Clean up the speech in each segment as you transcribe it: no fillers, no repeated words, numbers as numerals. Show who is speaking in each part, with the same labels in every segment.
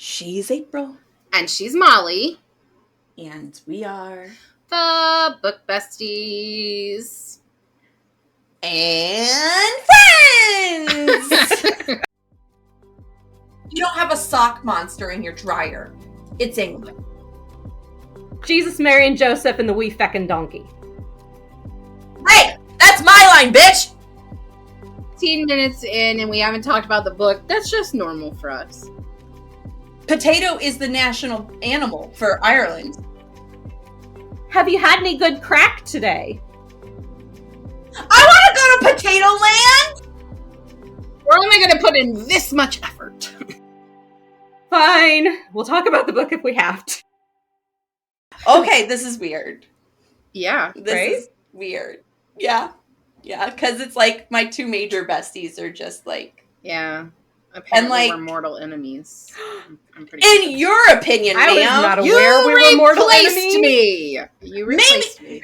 Speaker 1: She's April.
Speaker 2: And she's Molly.
Speaker 1: And we are
Speaker 2: the Book Besties.
Speaker 1: And friends! You don't have a sock monster in your dryer. It's England.
Speaker 3: Jesus, Mary, and Joseph and the wee feckin' donkey.
Speaker 1: Hey! That's my line, bitch!
Speaker 2: 15 minutes in and we haven't talked about the book. That's just normal for us.
Speaker 1: Potato is the national animal for Ireland.
Speaker 3: Have you had any good crack today?
Speaker 1: I want to go to Potato Land!
Speaker 2: We're only going to put in this much effort.
Speaker 3: Fine. We'll talk about the book if we have to.
Speaker 1: Okay, this is weird.
Speaker 2: Yeah.
Speaker 1: This is weird. Yeah. Yeah, because it's like my two major besties are just like...
Speaker 2: Yeah. Apparently
Speaker 1: and like,
Speaker 2: we're mortal enemies. I'm pretty
Speaker 1: in
Speaker 2: convinced.
Speaker 1: your opinion,
Speaker 3: I was
Speaker 1: ma'am,
Speaker 3: not aware we were mortal enemies.
Speaker 2: You replaced me.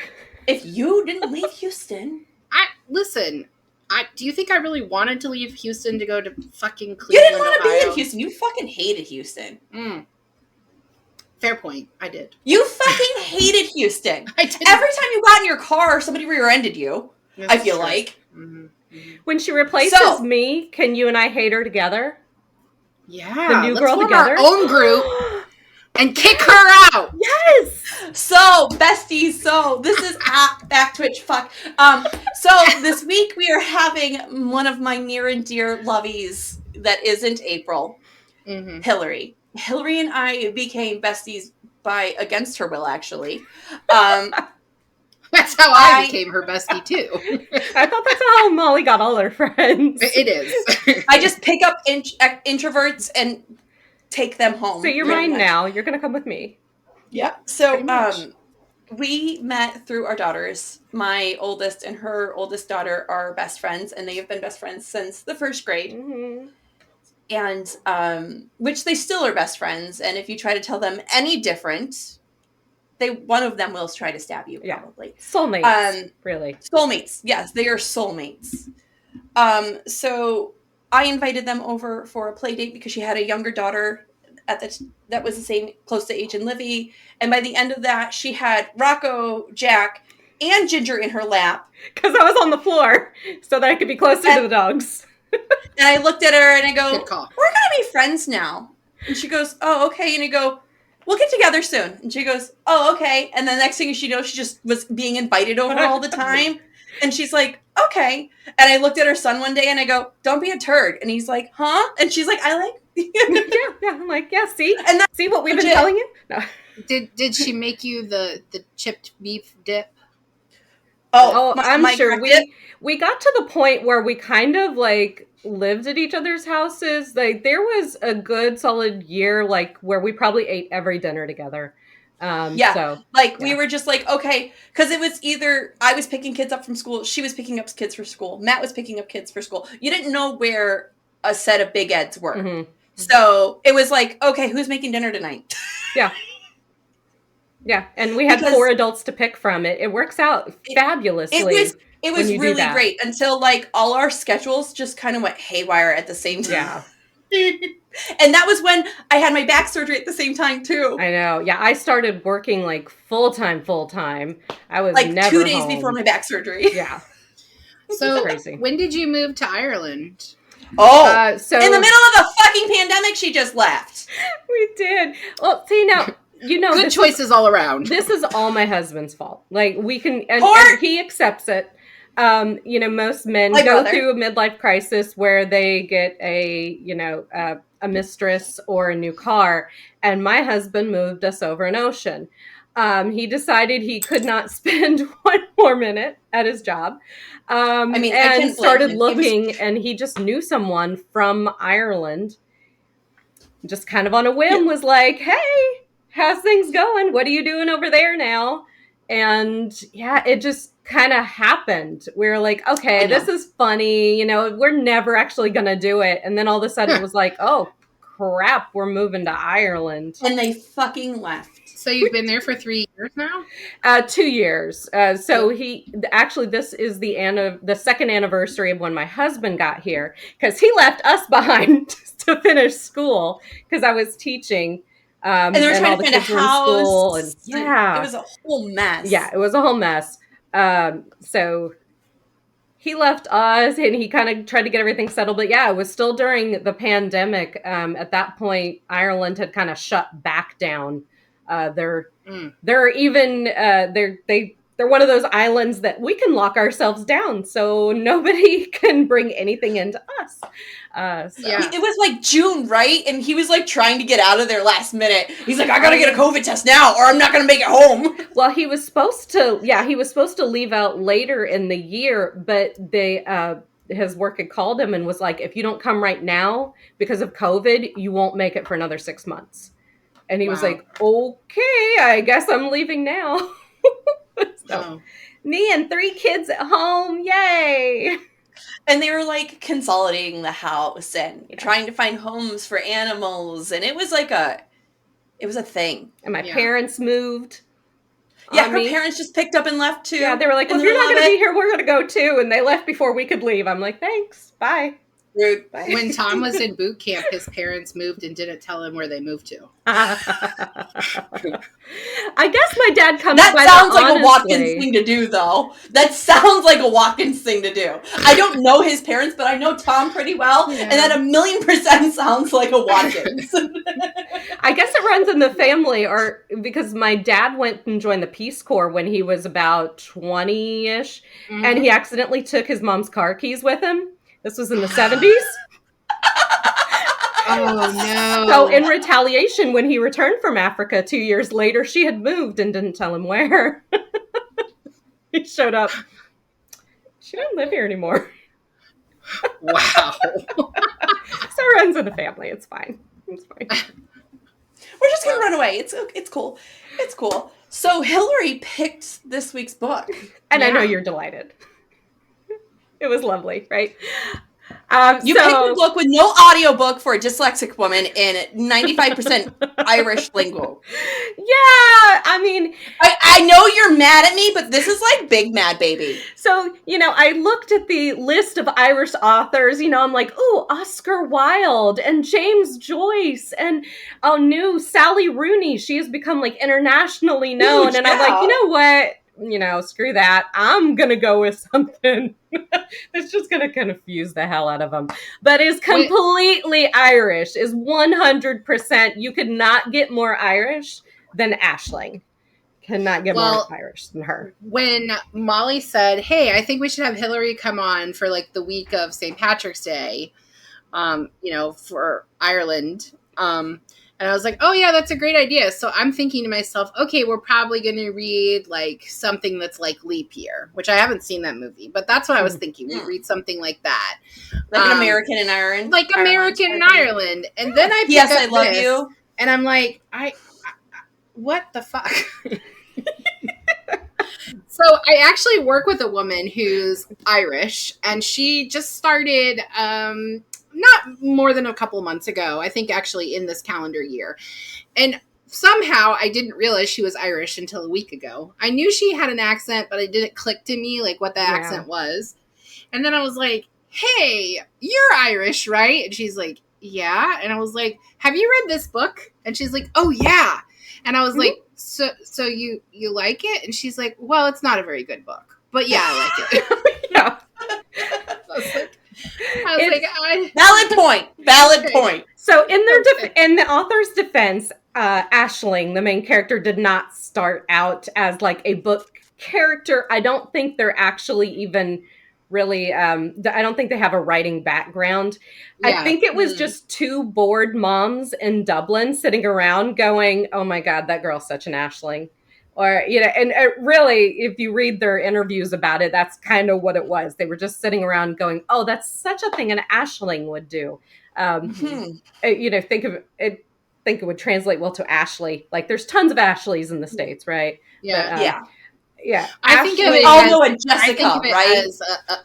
Speaker 1: If you didn't leave Houston...
Speaker 2: Listen, do you think I really wanted to leave Houston to go to fucking Cleveland,
Speaker 1: You didn't want to
Speaker 2: Ohio?
Speaker 1: be in Houston. You fucking hated Houston.
Speaker 2: Fair point. I did.
Speaker 1: You fucking hated Houston.
Speaker 2: I did.
Speaker 1: Every time you got in your car, somebody rear-ended you.
Speaker 2: This
Speaker 1: I
Speaker 2: is
Speaker 1: feel
Speaker 2: true.
Speaker 1: like.
Speaker 2: Mm-hmm. Mm-hmm.
Speaker 3: When she replaces me, can you and I hate her together?
Speaker 2: Yeah.
Speaker 3: The new girl
Speaker 2: form
Speaker 3: together?
Speaker 2: our own group and kick her out.
Speaker 3: Yes!
Speaker 1: So, besties, this is back Twitch, fuck. So this week we are having one of my near and dear lovies that isn't April, Hillary. Hillary and I became besties against her will, actually.
Speaker 2: That's how I became her bestie, too.
Speaker 3: I thought that's how Molly got all her friends.
Speaker 2: It is.
Speaker 1: I just pick up introverts and take them home.
Speaker 3: So you're mine now. You're going to come with me.
Speaker 1: Yeah. So we met through our daughters. My oldest and her oldest daughter are best friends, and they have been best friends since the first grade. Mm-hmm. And which they still are best friends. And if you try to tell them any different... one of them will try to stab you, probably.
Speaker 3: Yeah. Soulmates, really.
Speaker 1: Soulmates, yes, they are soulmates. So I invited them over for a play date because she had a younger daughter that was the same, close to age in Livy. And by the end of that, she had Rocco, Jack, and Ginger in her lap.
Speaker 3: Because I was on the floor, so that I could be closer to the dogs.
Speaker 1: And I looked at her and I go,
Speaker 2: Good call.
Speaker 1: We're going to be friends now. And she goes, oh, okay. And I go, we'll get together soon. And she goes, oh, okay. And the next thing she knows, she just was being invited over all the time. And she's like, okay. And I looked at her son one day and I go, don't be a turd. And he's like, huh? And she's like, I like you.
Speaker 3: Yeah. I'm like, yeah, see?
Speaker 1: And
Speaker 3: see what we've been telling you? No.
Speaker 2: Did she make you the chipped beef dip?
Speaker 3: I'm sure. We got to the point where we kind of like lived at each other's houses. Like there was a good solid year like where we probably ate every dinner together. We were just like, okay, because it was either I was picking kids up from school, she was picking up kids for school, Matt was picking up kids for school. You didn't know where a set of big Eds were. Mm-hmm. So it was like, okay, who's making dinner tonight? Yeah. Yeah, and we had 4 adults to pick from. It works out fabulously. It was really great until like all our schedules just kind of went haywire at the same time. Yeah. And that was when I had my back surgery at the same time too. I know. Yeah, I started working like full time. I was like never
Speaker 1: 2 days
Speaker 3: home.
Speaker 1: before my back surgery.
Speaker 3: Yeah.
Speaker 2: So crazy. When did you move to Ireland?
Speaker 1: Oh, so in the middle of a fucking pandemic, she just left.
Speaker 3: We did. Well, see now. You know,
Speaker 2: good choices all around.
Speaker 3: This is all my husband's fault. Like we can, and he accepts it. Most men go through a midlife crisis where they get a mistress or a new car. And my husband moved us over an ocean. He decided he could not spend one more minute at his job. And started looking, and he just knew someone from Ireland. Just kind of on a whim was like, hey, how's things going? What are you doing over there now? And yeah, it just kind of happened. We were like, okay, this is funny. We're never actually going to do it. And then all of a sudden it was like, oh, crap, we're moving to Ireland.
Speaker 1: And they fucking left.
Speaker 2: So you've been there for 3 years now?
Speaker 3: 2 years. So this is the second anniversary of when my husband got here, because he left us behind to finish school because I was teaching.
Speaker 1: And they were trying to find a house.
Speaker 3: And yeah,
Speaker 1: it was a whole mess.
Speaker 3: Yeah, it was a whole mess. So he left us and he kind of tried to get everything settled. But yeah, it was still during the pandemic. At that point, Ireland had kind of shut back down. They're one of those islands that we can lock ourselves down, so nobody can bring anything into us.
Speaker 1: Yeah, it was like June, right? And he was like trying to get out of there last minute. He's like, I gotta get a COVID test now, or I'm not gonna make it home.
Speaker 3: Well, he was supposed to leave out later in the year, but his work had called him and was like, if you don't come right now because of COVID, you won't make it for another 6 months. And he was like, okay, I guess I'm leaving now. So, me and 3 kids at home, yay!
Speaker 1: And they were like consolidating the house and trying to find homes for animals, and it was a thing.
Speaker 3: And my parents moved.
Speaker 1: Yeah, her parents just picked up and left too.
Speaker 3: Yeah, they were like, well, if you're not going to be here, we're going to go too. And they left before we could leave. I'm like, thanks, bye.
Speaker 1: Rude.
Speaker 3: Bye.
Speaker 2: When Tom was in boot camp, his parents moved and didn't tell him where they moved to.
Speaker 3: I guess my dad comes.
Speaker 1: That sounds like a Watkins thing to do, though. That sounds like a Watkins thing to do. I don't know his parents, but I know Tom pretty well, and that 1,000,000% sounds like a Watkins.
Speaker 3: I guess it runs in the family, or because my dad went and joined the Peace Corps when he was about 20-ish, and he accidentally took his mom's car keys with him. This was in the 70s.
Speaker 2: Oh, no.
Speaker 3: So in retaliation, when he returned from Africa 2 years later, she had moved and didn't tell him where. He showed up. She doesn't live here anymore.
Speaker 2: Wow.
Speaker 3: So it runs in the family. It's fine. It's fine.
Speaker 1: We're just going to run away. It's cool. It's cool. So Hillary picked this week's book.
Speaker 3: And I know you're delighted. It was lovely, right?
Speaker 1: You picked a book with no audiobook for a dyslexic woman in 95% Irish lingo.
Speaker 3: Yeah, I mean...
Speaker 1: I know you're mad at me, but this is like big mad baby.
Speaker 3: So, I looked at the list of Irish authors, I'm like, ooh, Oscar Wilde and James Joyce and new Sally Rooney. She has become like internationally known. And I'm like, you know what? Screw that. I'm going to go with something that's just going to confuse the hell out of them. But is completely Irish, is 100%. You could not get more Irish than Aisling. Cannot get more Irish than her.
Speaker 2: When Molly said, hey, I think we should have Hillary come on for like the week of St. Patrick's Day, for Ireland, and I was like, oh, yeah, that's a great idea. So I'm thinking to myself, okay, we're probably going to read like something that's like Leap Year, which I haven't seen that movie. But that's what I was thinking. We'd read something like that.
Speaker 1: Like an American in Ireland?
Speaker 2: Like American in Ireland. And then I pick up
Speaker 1: I Love You.
Speaker 2: And I'm like, what the fuck? So I actually work with a woman who's Irish. And she just started... not more than a couple months ago, I think actually in this calendar year. And somehow I didn't realize she was Irish until a week ago. I knew she had an accent, but it didn't click to me like what the accent was. And then I was like, hey, you're Irish, right? And she's like, yeah. And I was like, have you read this book? And she's like, oh yeah. And I was like, so you like it? And she's like, well, it's not a very good book, but yeah, I like it.
Speaker 3: Yeah.
Speaker 1: Valid point.
Speaker 3: So in the author's defense, Aisling, the main character, did not start out as like a book character. I don't think they're actually even really, I don't think they have a writing background. Yeah. I think it was just 2 bored moms in Dublin sitting around going, oh my God, that girl's such an Aisling. Or, and really, if you read their interviews about it, that's kind of what it was. They were just sitting around going, oh, that's such a thing an Aisling would do. Think it would translate well to Ashley. Like, there's tons of Ashleys in the States, right?
Speaker 2: Yeah.
Speaker 3: But, Yeah.
Speaker 2: I think of it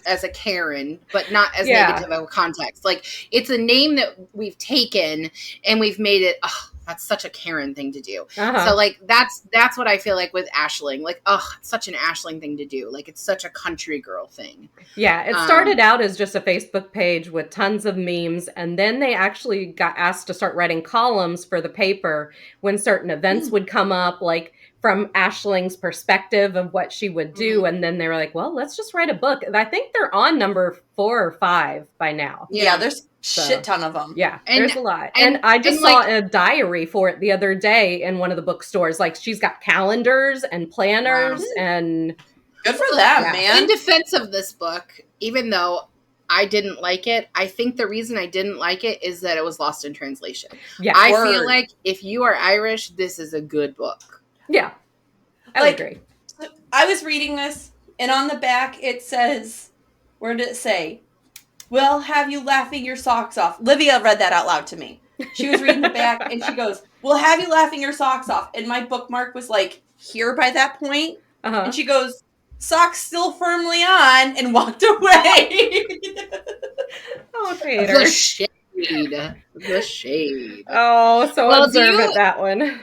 Speaker 2: as a Karen, but not as negative of a context. Like, it's a name that we've taken and we've made it, that's such a Karen thing to do. So, like, that's what I feel like with Aisling. Like, it's such an Aisling thing to do. Like, it's such a country girl thing.
Speaker 3: Yeah, it started out as just a Facebook page with tons of memes, and then they actually got asked to start writing columns for the paper when certain events would come up, like from Aisling's perspective of what she would do. And then they were like, well, let's just write a book. And I think they're on number 4 or 5 by now.
Speaker 1: Yeah, there's shit ton of them.
Speaker 3: Yeah, there's a lot. And I just saw a diary for it the other day in one of the bookstores. Like, she's got calendars and planners and...
Speaker 1: Good for them, man.
Speaker 2: In defense of this book, even though I didn't like it, I think the reason I didn't like it is that it was lost in translation. Yeah, I feel like if you are Irish, this is a good book.
Speaker 3: Yeah, I agree.
Speaker 1: I was reading this, and on the back it says, where did it say? We'll have you laughing your socks off. Livia read that out loud to me. She was reading the back, and she goes, we'll have you laughing your socks off. And my bookmark was like here by that point. And she goes, socks still firmly on, and walked away.
Speaker 3: Oh, Tater.
Speaker 2: The shade. The shade.
Speaker 3: Oh, so observant, that one.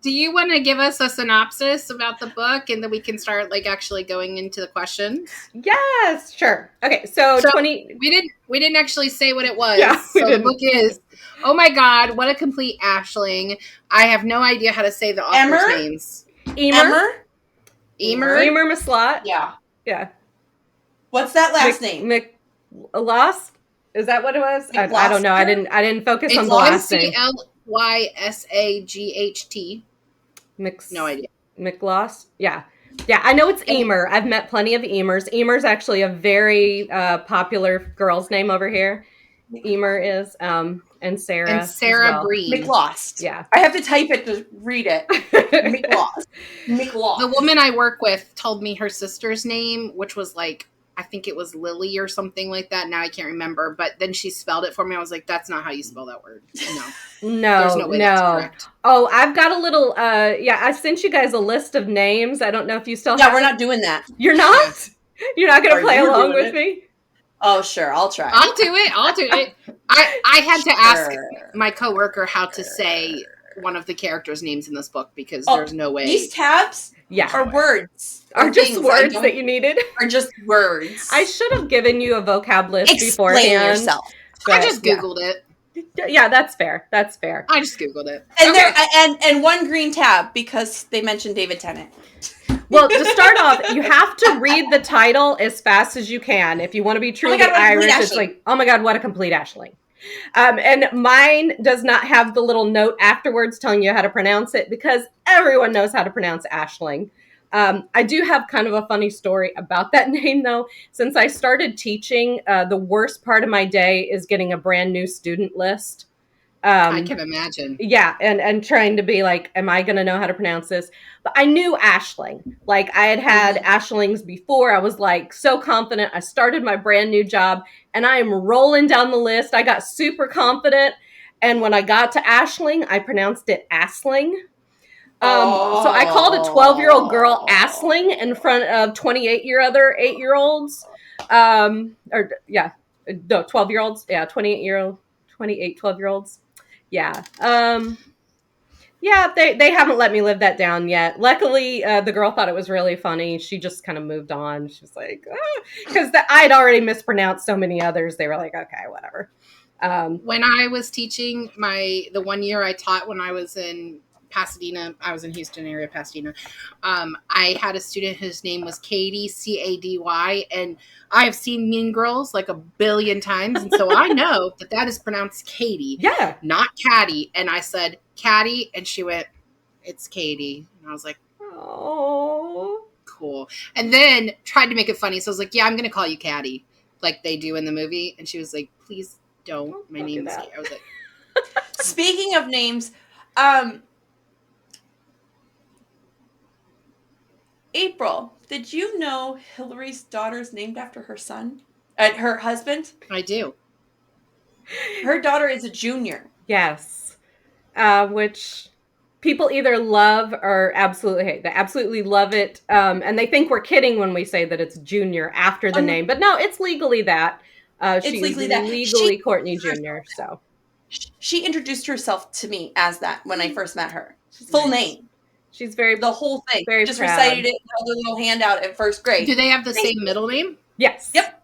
Speaker 2: Do you want to give us a synopsis about the book, and then we can start like actually going into the questions?
Speaker 3: Yes, sure. Okay, so 20.
Speaker 2: We didn't actually say what it was. Yeah, so the book is, oh my God, what a complete Aisling. I have no idea how to say the author's names.
Speaker 3: Emer Maslot.
Speaker 1: Yeah. What's that last name?
Speaker 3: McLoss? Is that what it was? I don't know. I didn't focus on the last name.
Speaker 2: McLysaght. No idea.
Speaker 3: McLoss? Yeah. Yeah, I know it's Emer. I've met plenty of Emers. Emer's actually a very popular girl's name over here. Emer is, and Sarah.
Speaker 2: And Sarah Breen.
Speaker 1: McLost.
Speaker 3: Yeah.
Speaker 1: I have to type it to read it. McLost.
Speaker 2: The woman I work with told me her sister's name, which was like, I think it was Lily or something like that. Now I can't remember. But then she spelled it for me. I was like, that's not how you spell that word.
Speaker 3: No.
Speaker 2: There's no way that's correct.
Speaker 3: Oh, I've got a little, I sent you guys a list of names. I don't know if you still have
Speaker 1: Yeah, we're not doing that.
Speaker 3: You're not? You're not going to play along with me?
Speaker 1: Oh, sure. I'll try.
Speaker 2: I'll do it. I had to ask my coworker how to say one of the characters' names in this book because there's no way.
Speaker 1: These tabs are words.
Speaker 3: Are just words that you needed?
Speaker 1: Are just words.
Speaker 3: I should have given you a vocab list beforehand.
Speaker 1: Explain yourself.
Speaker 2: I just Googled it.
Speaker 3: Yeah, that's fair. I
Speaker 2: just Googled it.
Speaker 1: And and one green tab because they mentioned David Tennant.
Speaker 3: Well, to start off, you have to read the title as fast as you can. If you want to be truly Irish, it's like, oh my God, what a complete Aisling. And mine does not have the little note afterwards telling you how to pronounce it because everyone knows how to pronounce Aisling. I do have kind of a funny story about that name, though. Since I started teaching, the worst part of my day is getting a brand new student list.
Speaker 2: I can imagine.
Speaker 3: Yeah, and trying to be like, am I going to know how to pronounce this? But I knew Aisling. Like, I had Aislings before. I was like so confident. I started my brand new job, and I am rolling down the list. I got super confident. And when I got to Aisling, I pronounced it Aisling. So I called a 12-year-old girl Aisling in front of 8-year-olds. 12-year-olds. Yeah, 12-year-olds. Yeah. They haven't let me live that down yet. Luckily, the girl thought it was really funny. She just kind of moved on. She was like, because I'd already mispronounced so many others. They were like, okay, whatever.
Speaker 2: When I was teaching the 1 year I taught when I was in Pasadena, I was in Houston area, Pasadena. I had a student whose name was Katie, Cady, and I have seen Mean Girls like 1 billion times, and so I know that is pronounced Katie, not Caddy. And I said Caddy, and she went, "It's Katie," and I was like, "Oh, cool." And then tried to make it funny, so I was like, "Yeah, I'm going to call you Caddy," like they do in the movie, and she was like, "Please don't. My name is." I was like,
Speaker 1: Speaking of names, April, did you know Hillary's daughter is named after her son? Her husband?
Speaker 2: I do.
Speaker 1: Her daughter is a junior.
Speaker 3: Yes. Which people either love or absolutely hate. They absolutely love it. And they think we're kidding when we say that it's Junior after the name. But no, it's legally that. She's legally Courtney Jr., so.
Speaker 1: She introduced herself to me as that when I first met her. Full name.
Speaker 3: She's very
Speaker 1: the whole thing.
Speaker 3: Very
Speaker 1: just
Speaker 3: proud.
Speaker 1: Recited it in a little handout at first grade.
Speaker 2: Do they have the same middle name?
Speaker 3: Yes.
Speaker 1: Yep.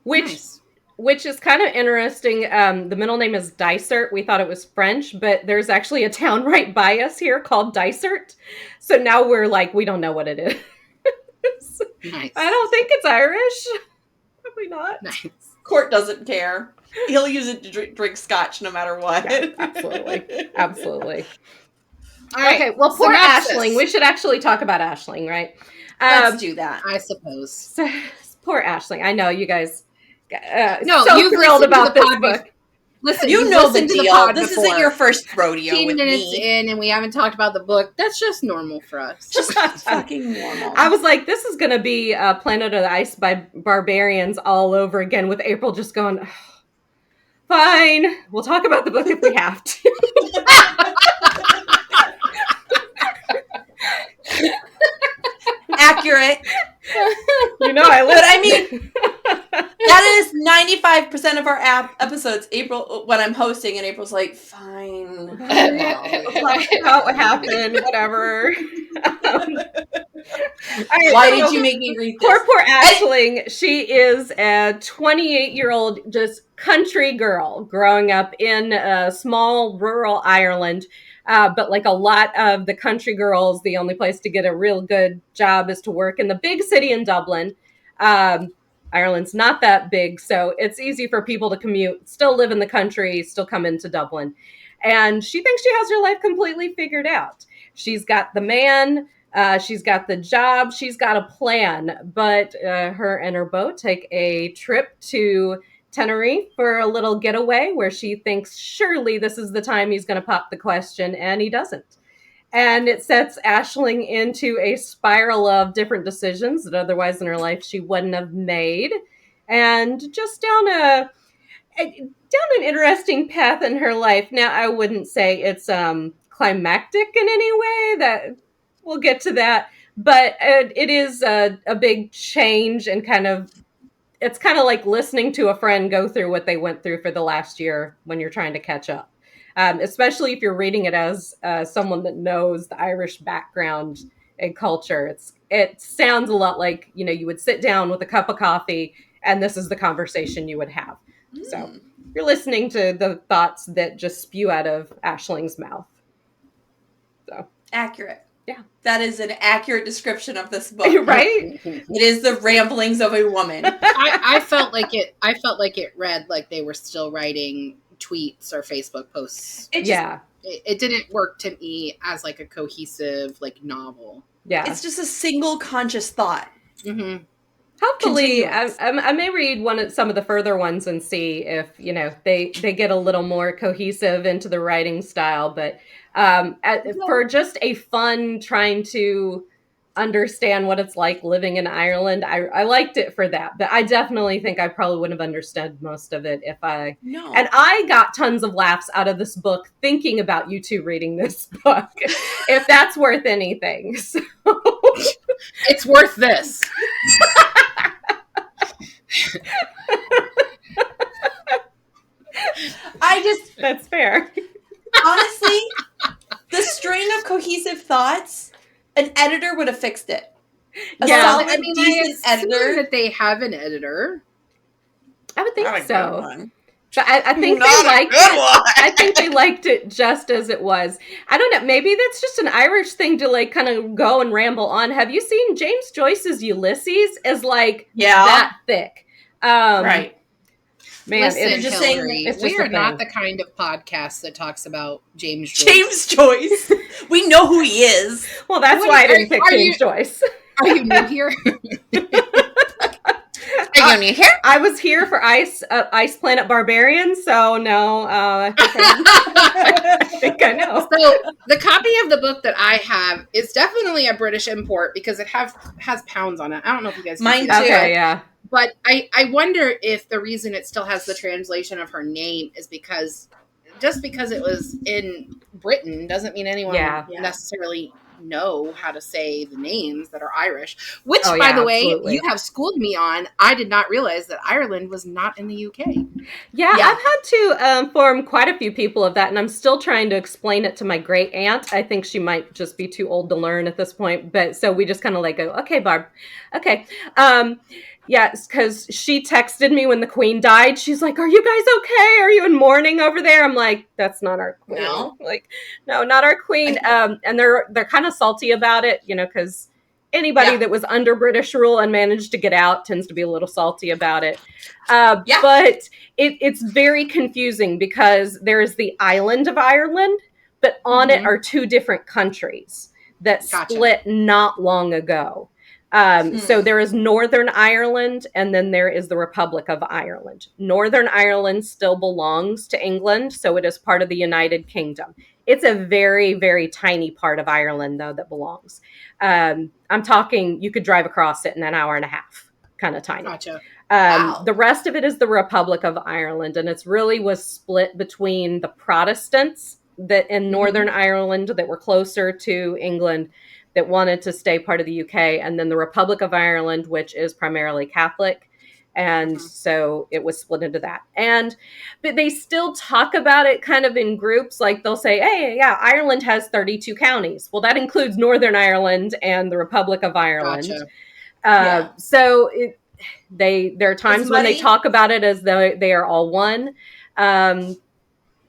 Speaker 3: Which is kind of interesting. The middle name is Dysart. We thought it was French, but there's actually a town right by us here called Dysart. So now we're like, we don't know what it is.
Speaker 2: Nice.
Speaker 3: I don't think it's Irish. Probably not.
Speaker 2: Nice.
Speaker 1: Court doesn't care. He'll use it to drink scotch no matter what.
Speaker 3: Yeah, absolutely. Absolutely.
Speaker 2: All right.
Speaker 3: Okay, well, poor Aisling. We should actually talk about Aisling, right?
Speaker 1: Let's do that.
Speaker 2: I suppose.
Speaker 3: So, poor Aisling. I know you guys
Speaker 2: no,
Speaker 3: so thrilled about this book.
Speaker 2: Listen,
Speaker 1: you know the deal. This isn't your first rodeo
Speaker 2: 15
Speaker 1: with
Speaker 2: minutes
Speaker 1: me.
Speaker 2: in and we haven't talked about the book. That's just normal for us.
Speaker 1: Just fucking normal.
Speaker 3: I was like, this is going to be Planet of the Ice by Barbarians all over again with April just going, fine, we'll talk about the book if we have to.
Speaker 1: Accurate.
Speaker 3: You know I live.
Speaker 1: But I mean, that is 95% of our episodes. April, when I'm hosting, and April's like, fine.
Speaker 3: About what happened, whatever.
Speaker 1: Why did you make me read this?
Speaker 3: Poor Aisling. She is a 28-year-old just country girl growing up in a small rural Ireland. But like a lot of the country girls, the only place to get a real good job is to work in the big city in Dublin. Ireland's not that big, so it's easy for people to commute, still live in the country, still come into Dublin. And she thinks she has her life completely figured out. She's got the man, she's got the job, she's got a plan. But her and her beau take a trip to Tenerife for a little getaway where she thinks surely this is the time he's going to pop the question, and he doesn't. And it sets Aisling into a spiral of different decisions that otherwise in her life she wouldn't have made, and just down an interesting path in her life. Now, I wouldn't say it's climactic in any way. That we'll get to that, but it is a big change, and it's kind of like listening to a friend go through what they went through for the last year when you're trying to catch up. Especially if you're reading it as someone that knows the Irish background and culture. It sounds a lot like, you would sit down with a cup of coffee and this is the conversation you would have. So you're listening to the thoughts that just spew out of Aisling's mouth. So
Speaker 1: accurate.
Speaker 3: Yeah.
Speaker 1: That is an accurate description of this book.
Speaker 3: Right?
Speaker 1: It is the ramblings of a woman.
Speaker 2: I felt like it read like they were still writing tweets or Facebook posts. It didn't work to me as like a cohesive like novel.
Speaker 1: It's just a single conscious thought.
Speaker 2: Mm-hmm.
Speaker 3: Hopefully, I may read some of the further ones and see if they get a little more cohesive into the writing style. But for just a fun trying to understand what it's like living in Ireland, I liked it for that. But I definitely think I probably wouldn't have understood most of it and I got tons of laughs out of this book thinking about you two reading this book, if that's worth anything. So.
Speaker 2: It's worth this.
Speaker 1: That's
Speaker 3: fair.
Speaker 1: Honestly, the string of cohesive thoughts, an editor would have fixed it.
Speaker 2: Solid, decent editor. That they have an editor.
Speaker 3: I would think so. But I think they liked it. I think they liked it just as it was. I don't know. Maybe that's just an Irish thing to like kind of go and ramble on. Have you seen James Joyce's Ulysses? Is like that thick,
Speaker 1: right?
Speaker 2: Man, listen, just Hillary, we are not the kind of podcast that talks about James Joyce.
Speaker 1: James Joyce. We know who he is.
Speaker 3: Well, that's why I didn't pick James Joyce.
Speaker 2: Are you new here?
Speaker 1: Are you new here?
Speaker 3: I was here for Ice Planet Barbarians, so no. I think I know.
Speaker 2: So the copy of the book that I have is definitely a British import because it has pounds on it. I don't know if you guys can
Speaker 1: mine
Speaker 2: see
Speaker 1: too.
Speaker 3: Okay, yeah.
Speaker 2: But I wonder if the reason it still has the translation of her name is because it was in Britain doesn't mean anyone necessarily know how to say the names that are Irish, which by the way,
Speaker 3: absolutely.
Speaker 2: you have schooled me on. I did not realize that Ireland was not in the UK.
Speaker 3: Yeah, I've had to inform quite a few people of that, and I'm still trying to explain it to my great aunt. I think she might just be too old to learn at this point, but so we just kind of like go, okay, Barb, okay. Yeah, because she texted me when the Queen died. She's like, "Are you guys okay? Are you in mourning over there?" I'm like, "That's not our Queen.
Speaker 1: No.
Speaker 3: Like, no, not our Queen." And they're kind of salty about it, you know, because anybody that was under British rule and managed to get out tends to be a little salty about it. But it's very confusing because there is the island of Ireland, but on it are two different countries that split not long ago. So there is Northern Ireland, and then there is the Republic of Ireland. Northern Ireland still belongs to England, so it is part of the United Kingdom. It's a very, very tiny part of Ireland, though, that belongs. I'm talking, you could drive across it in an hour and a half, kind of tiny.
Speaker 2: Gotcha.
Speaker 3: The rest of it is the Republic of Ireland, and it's really was split between the Protestants that in Northern Ireland that were closer to England that wanted to stay part of the UK, and then the Republic of Ireland, which is primarily Catholic. And so it was split into that. But they still talk about it kind of in groups. Like they'll say, hey, yeah, Ireland has 32 counties. Well, that includes Northern Ireland and the Republic of Ireland.
Speaker 2: Gotcha.
Speaker 3: So there are times when they talk about it as though they are all one.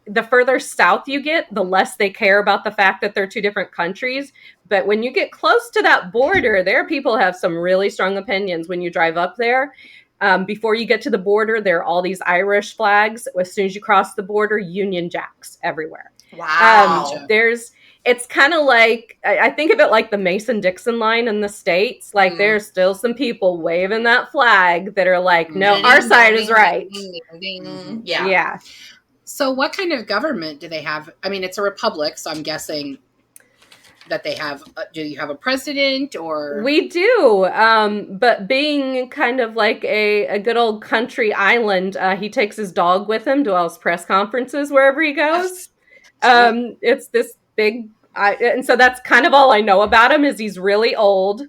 Speaker 3: The further south you get, the less they care about the fact that they're two different countries. But when you get close to that border, there people have some really strong opinions when you drive up there. Before you get to the border, there are all these Irish flags. As soon as you cross the border, Union Jacks everywhere.
Speaker 1: Wow.
Speaker 3: It's kind of like, I think of it like the Mason-Dixon line in the States. Like there's still some people waving that flag that are like, no, our side is right. Yeah.
Speaker 2: So what kind of government do they have? I mean, it's a republic, so I'm guessing that they have, do you have a president or?
Speaker 3: We do, but being kind of like a good old country island, he takes his dog with him to all his press conferences wherever he goes. It's this big, and so that's kind of all I know about him is he's really old.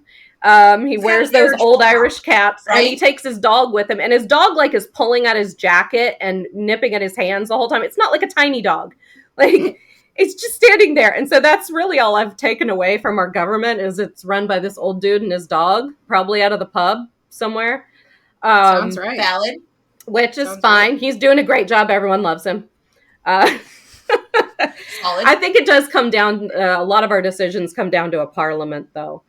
Speaker 3: He wears those old Irish caps, right? And he takes his dog with him, and his dog like is pulling at his jacket and nipping at his hands the whole time. It's not like a tiny dog, like it's just standing there. And so that's really all I've taken away from our government is it's run by this old dude and his dog, probably out of the pub somewhere.
Speaker 2: Sounds right.
Speaker 1: Valid.
Speaker 3: Which is fine. Right. He's doing a great job. Everyone loves him. I think it does come down, a lot of our decisions come down to a parliament, though.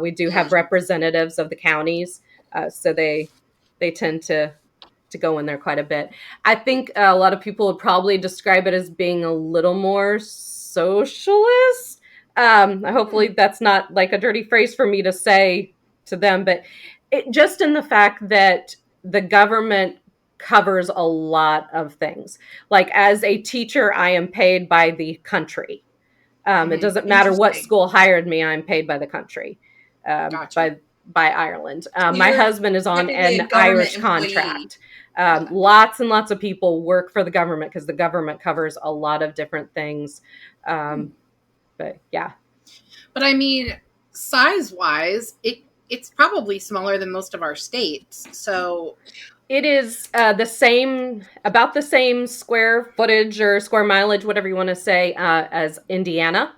Speaker 3: We do have representatives of the counties, so they tend to go in there quite a bit. I think a lot of people would probably describe it as being a little more socialist. Hopefully that's not like a dirty phrase for me to say to them, but it just in the fact that the government covers a lot of things. Like as a teacher, I am paid by the country. It doesn't matter what school hired me, I'm paid by the country, by Ireland. My husband is on an Irish contract. Lots and lots of people work for the government because the government covers a lot of different things. But yeah.
Speaker 2: But I mean, size-wise, it's probably smaller than most of our states. So
Speaker 3: it is about the same square footage or square mileage, whatever you want to say, as Indiana.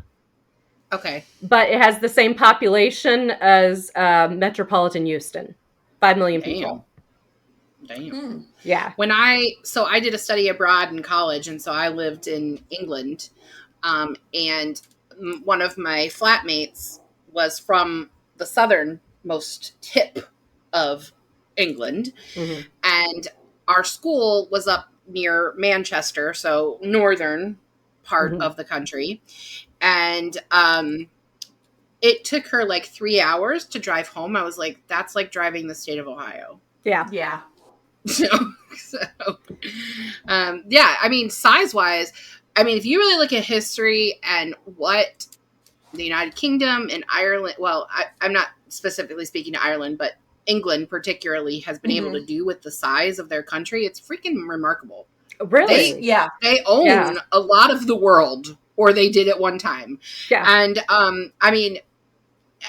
Speaker 2: Okay.
Speaker 3: But it has the same population as metropolitan Houston, 5 million people.
Speaker 2: Damn.
Speaker 3: Yeah.
Speaker 2: I did a study abroad in college, and so I lived in England, and one of my flatmates was from the southernmost tip of England, and our school was up near Manchester, so northern part of the country, and it took her like 3 hours to drive home. I was like, that's like driving the state of Ohio.
Speaker 3: Yeah.
Speaker 2: Yeah, I mean, size-wise, I mean, if you really look at history and what the United Kingdom and Ireland, well, I'm not specifically speaking to Ireland, but England particularly has been able to do with the size of their country, it's freaking remarkable.
Speaker 3: Really?
Speaker 2: They own a lot of the world, or they did at one time.
Speaker 3: Yeah.
Speaker 2: And I mean,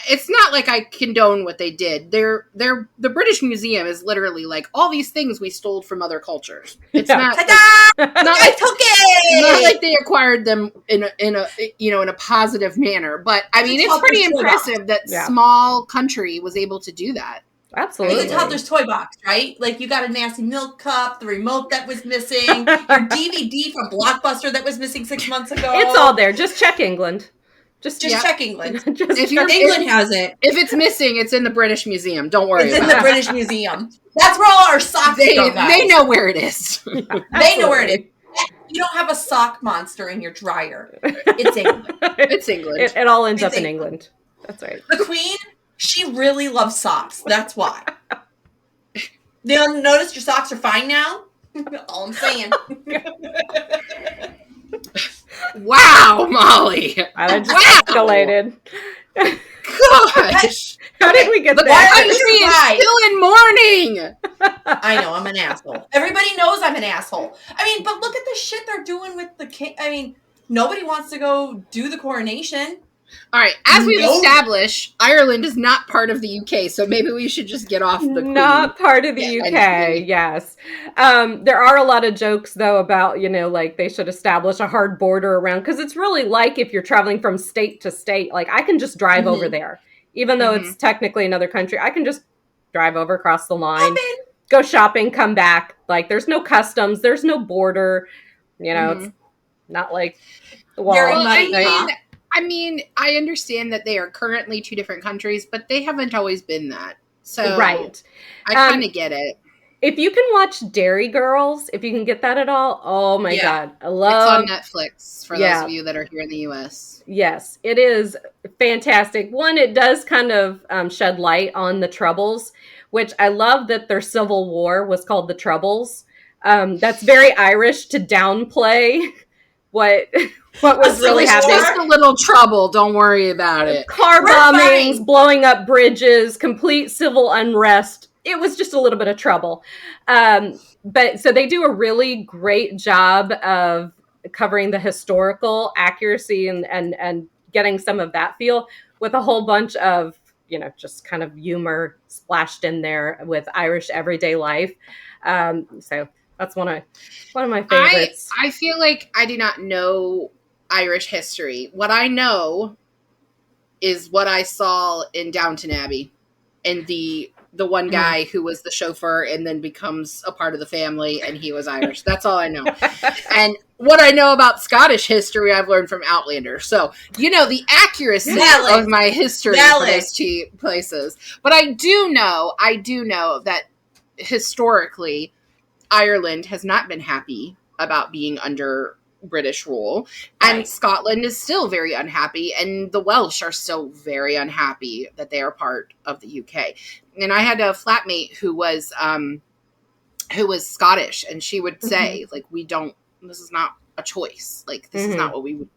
Speaker 2: it's not like I condone what they did. The British Museum is literally like all these things we stole from other cultures. It's not like they acquired them in a positive manner. But I mean, it's pretty impressive that small country was able to do that.
Speaker 3: Absolutely.
Speaker 1: It's a toddler's toy box, right? Like you got a nasty milk cup, the remote that was missing, your DVD from Blockbuster that was missing 6 months ago.
Speaker 3: It's all there. Just check England. Just
Speaker 1: check England.
Speaker 2: England has it. If it's missing, it's in the British Museum. Don't worry.
Speaker 1: It's in the British Museum. That's where all our socks go, guys.
Speaker 2: They know where it is.
Speaker 1: They know where it is. You don't have a sock monster in your dryer. It's England.
Speaker 2: It's England.
Speaker 3: It all ends up in England. That's right.
Speaker 1: The Queen, she really loves socks. That's why. You notice your socks are fine now? All I'm saying.
Speaker 2: Wow, Molly.
Speaker 3: I just escalated.
Speaker 2: Gosh.
Speaker 3: How did we get there?
Speaker 2: The country is still in mourning.
Speaker 1: I know, I'm an asshole. Everybody knows I'm an asshole. I mean, but look at the shit they're doing with the king. I mean, nobody wants to go do the coronation.
Speaker 2: All right, as we've established, Ireland is not part of the UK, so maybe we should just get off the Queen.
Speaker 3: Not part of the UK, yes. There are a lot of jokes, though, about, like they should establish a hard border around, because it's really like if you're traveling from state to state, like I can just drive over there, even though it's technically another country. I can just drive over across the line, go shopping, come back. Like there's no customs, there's no border, it's not like the wall.
Speaker 2: I mean, I understand that they are currently two different countries, but they haven't always been that. So
Speaker 3: right.
Speaker 2: I kind of get it.
Speaker 3: If you can watch Dairy Girls, if you can get that at all, oh my God. I love
Speaker 2: it's on Netflix for those of you that are here in the US.
Speaker 3: Yes, it is fantastic. One, it does kind of shed light on the Troubles, which I love that their civil war was called the Troubles. That's very Irish to downplay what was really happening.
Speaker 2: Just a little trouble. Don't worry about it.
Speaker 3: Car bombings, blowing up bridges, complete civil unrest. It was just a little bit of trouble. But so they do a really great job of covering the historical accuracy and getting some of that feel with a whole bunch of, just kind of humor splashed in there with Irish everyday life. So that's one of my favorites.
Speaker 2: I feel like I do not know Irish history. What I know is what I saw in Downton Abbey, and the one guy who was the chauffeur and then becomes a part of the family, and he was Irish. That's all I know. And what I know about Scottish history, I've learned from Outlander. So, the accuracy of my history for those two places. But I do know that historically, Ireland has not been happy about being under British rule, and Scotland is still very unhappy, and the Welsh are still very unhappy that they are part of the UK. And I had a flatmate who was Scottish, and she would say, like, this is not a choice. Like, this is not what we would,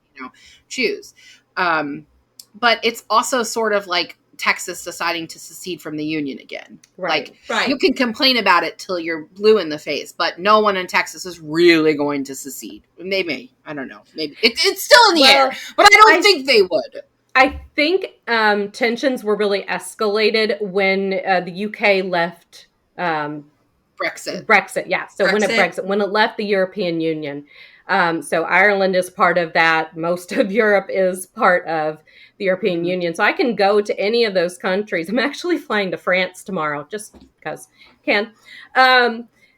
Speaker 2: choose. But it's also sort of like Texas deciding to secede from the Union again.
Speaker 3: Right.
Speaker 2: You can complain about it till you're blue in the face, but no one in Texas is really going to secede. They may. I don't know. Maybe. It's still in the air, but I don't think they would.
Speaker 3: I think tensions were really escalated when the UK left
Speaker 2: Brexit.
Speaker 3: Yeah. So when it left the European Union. So Ireland is part of that. Most of Europe is part of the European Union. So I can go to any of those countries. I'm actually flying to France tomorrow just because I can.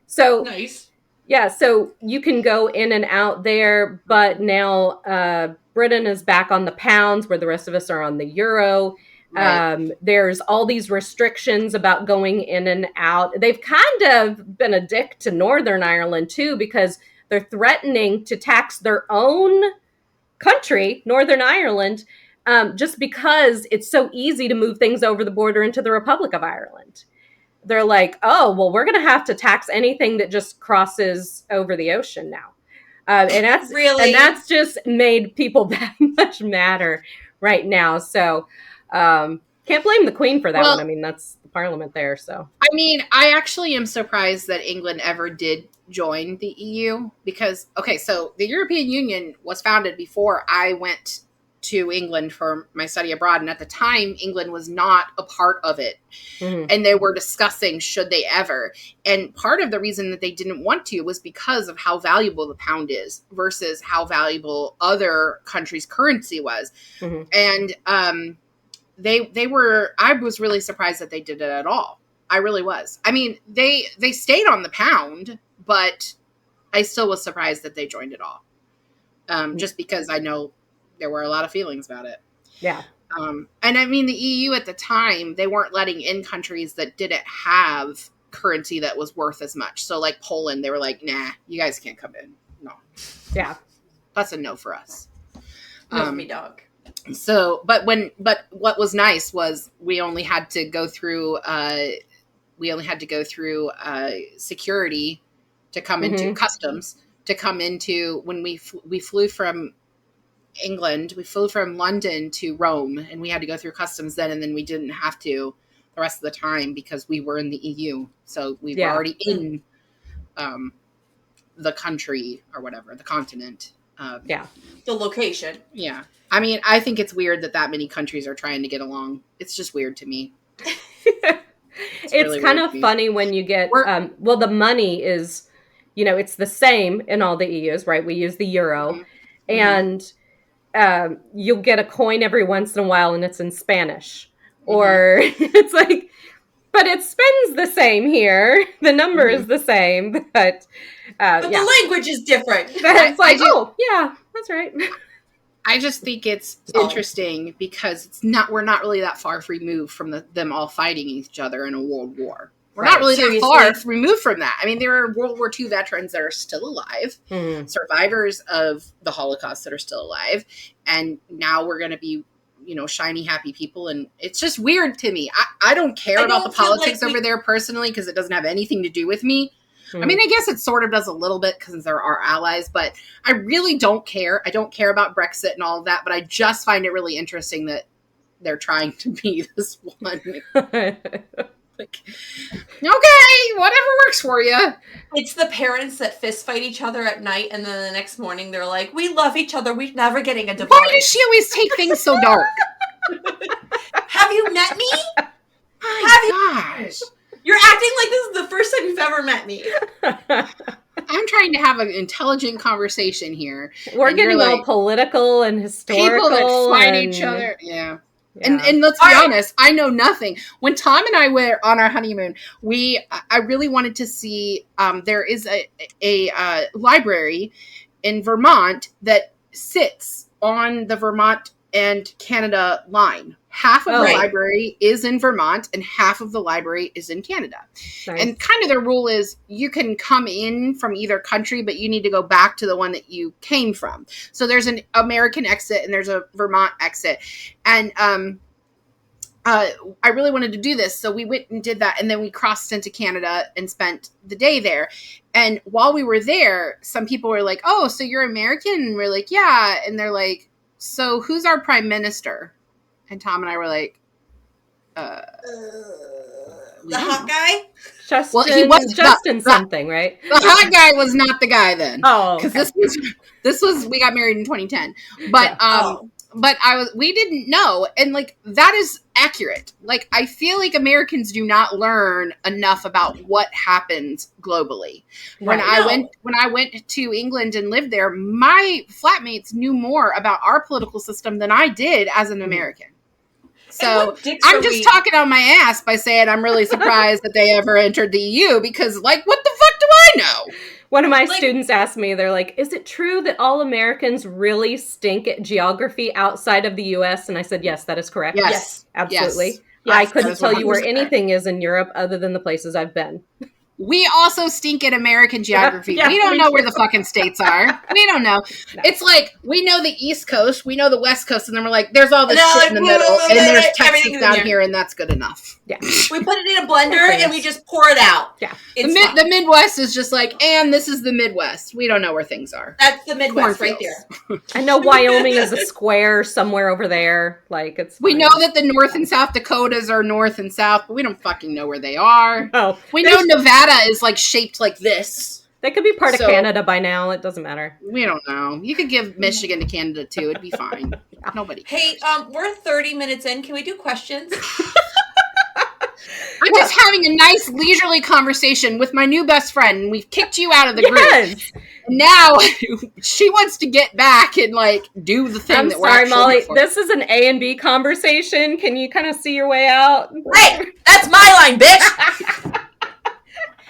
Speaker 3: So nice. Yeah, so you can go in and out there, but now Britain is back on the pounds where the rest of us are on the euro. Right. There's all these restrictions about going in and out. They've kind of been a dick to Northern Ireland too, because they're threatening to tax their own country, Northern Ireland, just because it's so easy to move things over the border into the Republic of Ireland. They're like, oh, well, we're going to have to tax anything that just crosses over the ocean now. And that's just made people that much madder right now. So can't blame the Queen for that one. I mean, that's the Parliament there. So
Speaker 2: I mean, I actually am surprised that England ever did join the EU because, so the European Union was founded before I went to England for my study abroad. And at the time, England was not a part of it. Mm-hmm. And they were discussing, should they ever? And part of the reason that they didn't want to was because of how valuable the pound is versus how valuable other countries' currency was. Mm-hmm. And I was really surprised that they did it at all. I really was. I mean, they stayed on the pound, but I still was surprised that they joined it all. Just because I know there were a lot of feelings about it.
Speaker 3: Yeah.
Speaker 2: And I mean, the EU at the time, they weren't letting in countries that didn't have currency that was worth as much. So like Poland, they were like, nah, you guys can't come in. No.
Speaker 3: Yeah.
Speaker 2: That's a no for us.
Speaker 1: No for me, dog.
Speaker 2: So, but what was nice was we only had to go through security to come into customs to come into when we flew from England. We flew from London to Rome, and we had to go through customs then, and then we didn't have to the rest of the time because we were in the EU. So we were already in the country or whatever, the continent.
Speaker 1: The location.
Speaker 2: Yeah. I mean, I think it's weird that many countries are trying to get along. It's just weird to me.
Speaker 3: It's really kind of funny when you get, the money is, it's the same in all the EUs, right? We use the euro. Mm-hmm. And you'll get a coin every once in a while and it's in Spanish. Mm-hmm. Or it's like, but it spends the same here. The number is the same, but
Speaker 1: the language is different.
Speaker 3: It's like, yeah, that's right.
Speaker 2: I just think it's interesting because we're not really that far removed from them all fighting each other in a world war. We're not really that far removed from that. I mean, there are World War II veterans that are still alive, survivors of the Holocaust that are still alive. And now we're going to be, shiny, happy people. And it's just weird to me. I don't care about the politics over there personally because it doesn't have anything to do with me. I mean, I guess it sort of does a little bit because they're our allies, but I really don't care. I don't care about Brexit and all of that, but I just find it really interesting that they're trying to be this one. Like, okay, whatever works for you.
Speaker 1: It's the parents that fist fight each other at night, and then the next morning they're like, we love each other. We're never getting a divorce.
Speaker 2: Why does she always take things so dark?
Speaker 1: Have you met me?
Speaker 2: Gosh.
Speaker 1: You're acting like this is the first time you've ever met me.
Speaker 2: I'm trying to have an intelligent conversation here.
Speaker 3: We're getting all political and historical.
Speaker 2: People that fight each other. Yeah. And let's be honest, I know nothing. When Tom and I were on our honeymoon, I really wanted to see, there is a library in Vermont that sits on the Vermont and Canada line. Half of the library is in Vermont and half of the library is in Canada. Nice. And kind of their rule is you can come in from either country, but you need to go back to the one that you came from. So there's an American exit and there's a Vermont exit. And I really wanted to do this. So we went and did that. And then we crossed into Canada and spent the day there. And while we were there, some people were like, oh, so you're American? And we're like, yeah. And they're like, so who's our prime minister? And Tom and I were like,
Speaker 1: the hot guy?
Speaker 3: Justin, well, he was Justin something, right?
Speaker 2: The hot guy was not the guy then.
Speaker 3: Oh,
Speaker 2: because this was we got married in 2010. But we didn't know, and like that is accurate. Like I feel like Americans do not learn enough about what happens globally. When I went to England and lived there, my flatmates knew more about our political system than I did as an American. So I'm just talking on my ass by saying I'm really surprised that they ever entered the EU because, like, what the fuck do I know?
Speaker 3: One of my students asked me, they're like, is it true that all Americans really stink at geography outside of the U.S.? And I said, yes, that is correct.
Speaker 2: Yes.
Speaker 3: Absolutely.
Speaker 2: Yes.
Speaker 3: I couldn't tell you where anything is in Europe other than the places I've been.
Speaker 2: We also stink at American geography. We don't know where the fucking states are. We don't know. No. It's like, we know the East Coast, we know the West Coast, and then we're like, there's all this shit in the middle, and there's Texas down here, and that's good enough.
Speaker 3: Yeah.
Speaker 1: We put it in a blender, and we just pour it out.
Speaker 3: Yeah.
Speaker 2: The Midwest is just like, and this is the Midwest. We don't know where things are.
Speaker 1: That's the Midwest right there.
Speaker 3: I know Wyoming is a square somewhere over there. Like, it's
Speaker 2: We know that the North and South Dakotas are North and South, but we don't fucking know where they are.
Speaker 3: Oh.
Speaker 2: We know Nevada is like shaped like this.
Speaker 3: They could be part of Canada by now. It doesn't matter.
Speaker 2: We don't know. You could give Michigan to Canada too. It'd be fine. Nobody cares.
Speaker 1: Hey, we're 30 minutes in. Can we do questions?
Speaker 2: I'm just having a nice leisurely conversation with my new best friend. We've kicked you out of the group. And now she wants to get back and like do the thing.
Speaker 3: I'm sorry, Molly. This is an A and B conversation. Can you kind of see your way out?
Speaker 1: Hey, that's my line, bitch.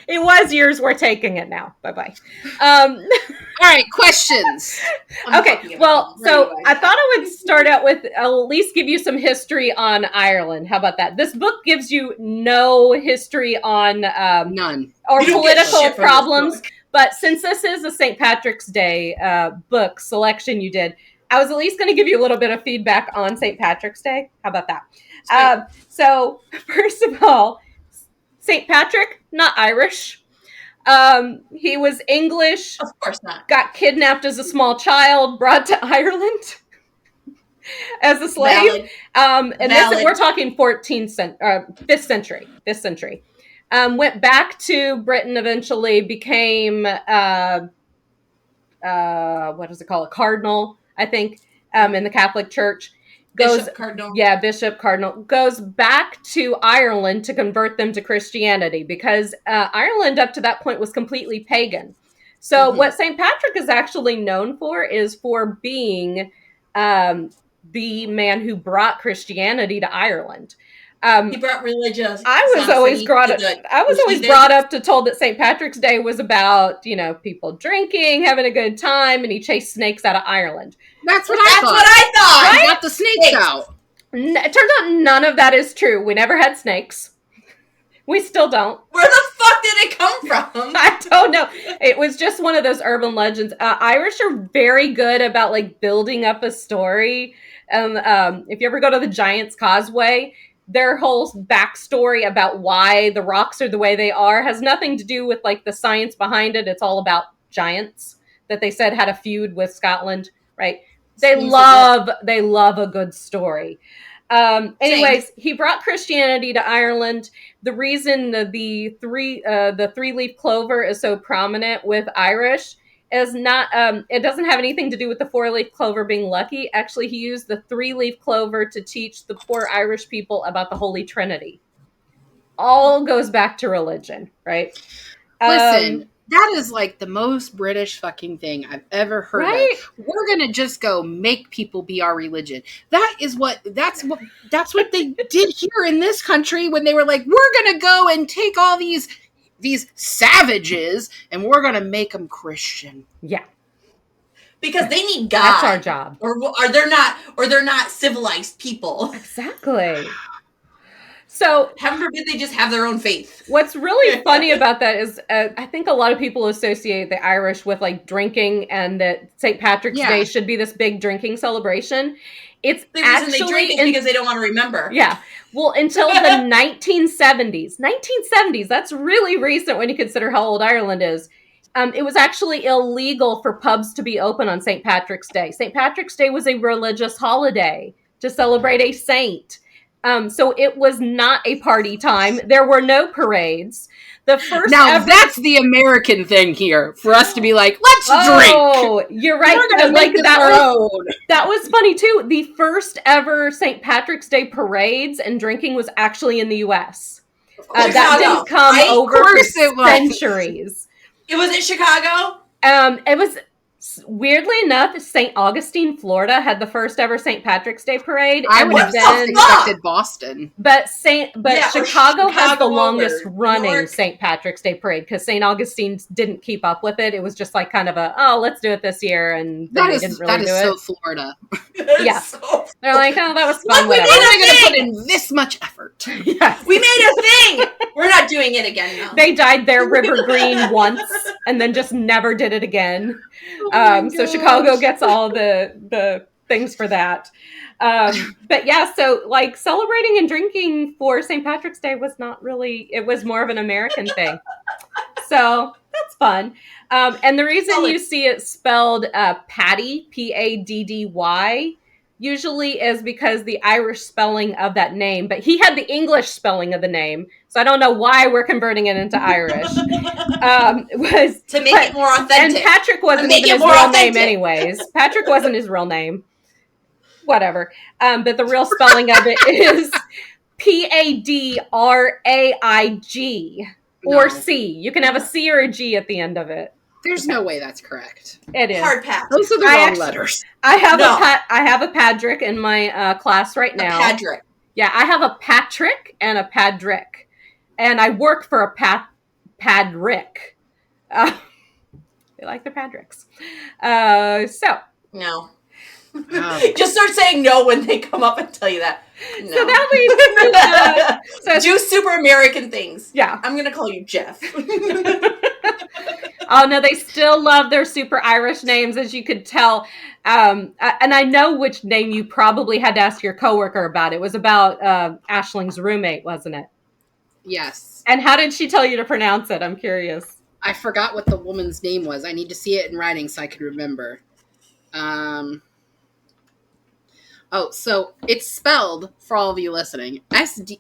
Speaker 3: It was yours. We're taking it now. Bye-bye.
Speaker 2: All right, questions.
Speaker 3: Okay, well, so I thought I would start out with at least give you some history on Ireland. How about that? This book gives you no history on
Speaker 2: none
Speaker 3: or political problems. But since this is a St. Patrick's Day book selection you did, I was at least going to give you a little bit of feedback on St. Patrick's Day. How about that? So first of all, St. Patrick, not Irish. He was English.
Speaker 1: Of course not.
Speaker 3: Got kidnapped as a small child, brought to Ireland as a slave. And this, we're talking 5th century. 5th century. Went back to Britain eventually, became, what is it called? A cardinal, I think, in the Catholic Church.
Speaker 1: Bishop Cardinal.
Speaker 3: Yeah, Bishop Cardinal. Goes back to Ireland to convert them to Christianity because Ireland up to that point was completely pagan. So what St. Patrick is actually known for is for being the man who brought Christianity to Ireland.
Speaker 1: He brought religious.
Speaker 3: I was always brought up to told that St. Patrick's Day was about, people drinking, having a good time, and he chased snakes out of Ireland.
Speaker 2: That's what I thought. Right? He got the snakes out.
Speaker 3: It turns out none of that is true. We never had snakes. We still don't.
Speaker 1: Where the fuck did it come from?
Speaker 3: I don't know. It was just one of those urban legends. Irish are very good about building up a story. If you ever go to the Giant's Causeway, their whole backstory about why the rocks are the way they are has nothing to do with the science behind it. It's all about giants that they said had a feud with Scotland, right? They love a good story. Anyways, he brought Christianity to Ireland. The reason the three-leaf clover is so prominent with Irish is not, it doesn't have anything to do with the four-leaf clover being lucky. Actually, he used the three-leaf clover to teach the poor Irish people about the Holy Trinity. All goes back to religion, right?
Speaker 2: Listen, that is the most British fucking thing I've ever heard of. We're going to just go make people be our religion. That's what they did here in this country when they were we're going to go and take all these savages and we're going to make them Christian.
Speaker 3: Yeah.
Speaker 1: Because they need God.
Speaker 3: That's our job.
Speaker 1: Or they're not civilized people.
Speaker 3: Exactly. So,
Speaker 1: heaven forbid they just have their own faith.
Speaker 3: What's really funny about that is I think a lot of people associate the Irish with drinking and that St. Patrick's Day should be this big drinking celebration. It's
Speaker 1: the reason they drink is because they don't want to remember.
Speaker 3: Yeah. Well, until the 1970s. 1970s, that's really recent when you consider how old Ireland is. It was actually illegal for pubs to be open on St. Patrick's Day. St. Patrick's Day was a religious holiday to celebrate a saint. So it was not a party time. There were no parades.
Speaker 2: That's the American thing here for us to be let's drink.
Speaker 3: Oh, you're right. That was funny too. The first ever St. Patrick's Day parades and drinking was actually in the U.S. That didn't come over for centuries.
Speaker 1: It was in Chicago?
Speaker 3: It was, weirdly enough, St. Augustine, Florida had the first ever St. Patrick's Day parade.
Speaker 2: I would have expected Boston.
Speaker 3: But Chicago has the longest running St. Patrick's Day parade because St. Augustine didn't keep up with it. It was just kind of let's do it this year. And
Speaker 2: that is so Florida.
Speaker 3: Yeah. They're that was fun.
Speaker 2: We're going to put in this much effort.
Speaker 1: Yes. We made a thing. We're not doing it again now.
Speaker 3: They dyed their river green once and then just never did it again. So Chicago gets all the things for that. But yeah, so celebrating and drinking for St. Patrick's Day was not really, it was more of an American thing. So that's fun. And the reason you see it spelled Paddy, Paddy, usually is because the Irish spelling of that name, but he had the English spelling of the name, so I don't know why we're converting it into Irish. Was
Speaker 1: to make it more authentic.
Speaker 3: And Patrick wasn't even his real name anyways. Patrick wasn't his real name. Whatever. But the real spelling of it is Padraig or C. You can have a C or a G at the end of it.
Speaker 2: There's no way that's correct.
Speaker 3: It is.
Speaker 1: Hard pass.
Speaker 2: Those are the wrong letters.
Speaker 3: I have a Patrick in my class right now.
Speaker 1: Patrick.
Speaker 3: Yeah, I have a Patrick and a Patrick. And I work for a Patrick. They like their Patricks. So.
Speaker 1: No. Just start saying no when they come up and tell you that. No.
Speaker 3: So that leads
Speaker 1: do super American things.
Speaker 3: Yeah.
Speaker 1: I'm going to call you Jeff.
Speaker 3: Oh, no, they still love their super Irish names, as you could tell. And I know which name you probably had to ask your coworker about. It was about Ashling's roommate, wasn't it?
Speaker 2: Yes.
Speaker 3: And how did she tell you to pronounce it? I'm curious.
Speaker 2: I forgot what the woman's name was. I need to see it in writing so I can remember. So it's spelled, for all of you listening, Sadhbh.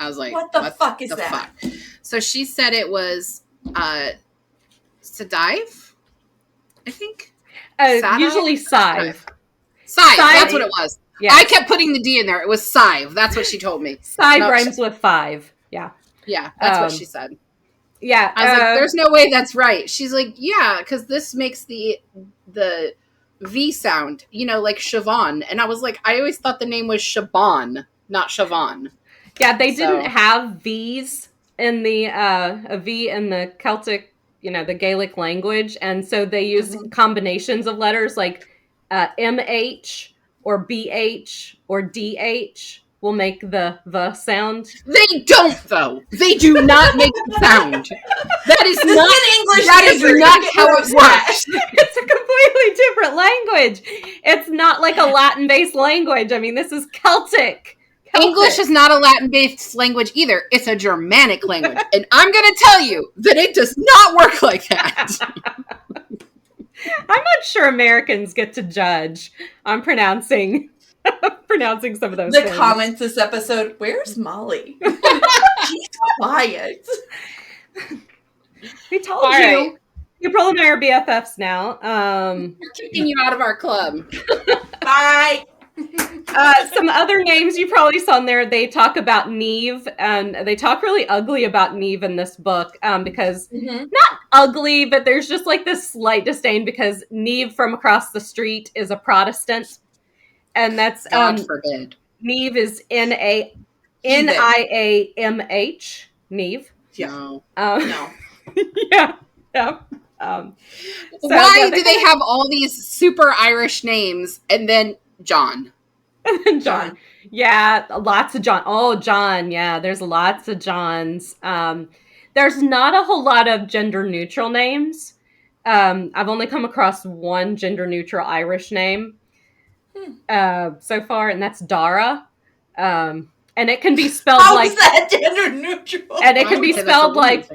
Speaker 2: I was like,
Speaker 1: what the fuck is that?
Speaker 2: Fuck? So she said it was Sadive, I think.
Speaker 3: Usually Sive.
Speaker 2: Sive, that's what it was. Yes. I kept putting the D in there. It was Sive. That's what she told me.
Speaker 3: Sive rhymes with 5. Yeah.
Speaker 2: Yeah, that's what she said.
Speaker 3: Yeah.
Speaker 2: I was like, there's no way that's right. She's like, yeah, because this makes the V sound, like Siobhan. And I was like, I always thought the name was Siobhan, not Siobhan.
Speaker 3: Yeah, they didn't have V's in the a V in the Celtic, the Gaelic language, and so they used combinations of letters like MH or BH or DH will make the sound.
Speaker 2: They don't, though. They do not make the sound. That is not English. That is not how it works.
Speaker 3: It's a completely different language. It's not like a Latin-based language. I mean, this is Celtic.
Speaker 2: English is not a Latin-based language either. It's a Germanic language. And I'm going to tell you that it does not work like that.
Speaker 3: I'm not sure Americans get to judge on pronouncing some of those things.
Speaker 1: Comments this episode, where's Molly? She's quiet.
Speaker 3: We told you. Right. April and I are BFFs now.
Speaker 2: We're kicking you out of our club.
Speaker 1: Bye.
Speaker 3: Some other names you probably saw in there, they talk about Neve, and they talk really ugly about Neve in this book, because not ugly, but there's just like this slight disdain because Neve from across the street is a Protestant, and that's
Speaker 2: God forbid.
Speaker 3: Neve is Niamh, Neve.
Speaker 1: Yeah.
Speaker 2: No.
Speaker 3: Yeah.
Speaker 2: Why do they have all these super Irish names and then John?
Speaker 3: John. Yeah, lots of John. Oh, John. Yeah, there's lots of Johns. There's not a whole lot of gender neutral names. I've only come across one gender neutral Irish name so far, and that's Dara. And it can be spelled
Speaker 1: How's that gender neutral?
Speaker 3: And it can be spelled like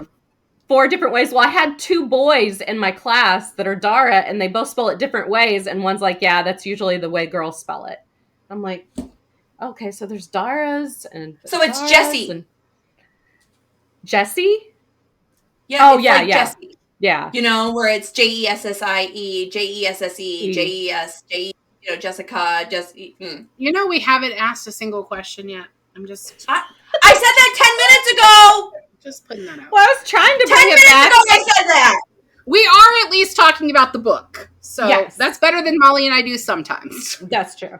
Speaker 3: 4 different ways. Well, I had 2 boys in my class that are Dara, and they both spell it different ways. And one's like, yeah, that's usually the way girls spell it. I'm like, okay, so there's Dara's and
Speaker 1: so it's Jessie.
Speaker 3: And Jessie?
Speaker 1: Yeah.
Speaker 3: Oh, yeah, like yeah. Jessie. Yeah.
Speaker 1: Where it's Jessie, Jesse, Jes, Jessica, Jessie.
Speaker 2: We haven't asked a single question yet. I said
Speaker 1: that 10 minutes ago.
Speaker 2: Just putting that out.
Speaker 3: Well, I was trying to bring it back.
Speaker 1: 10 minutes ago I said that.
Speaker 2: We are at least talking about the book. So yes. That's better than Molly and I do sometimes.
Speaker 3: That's true.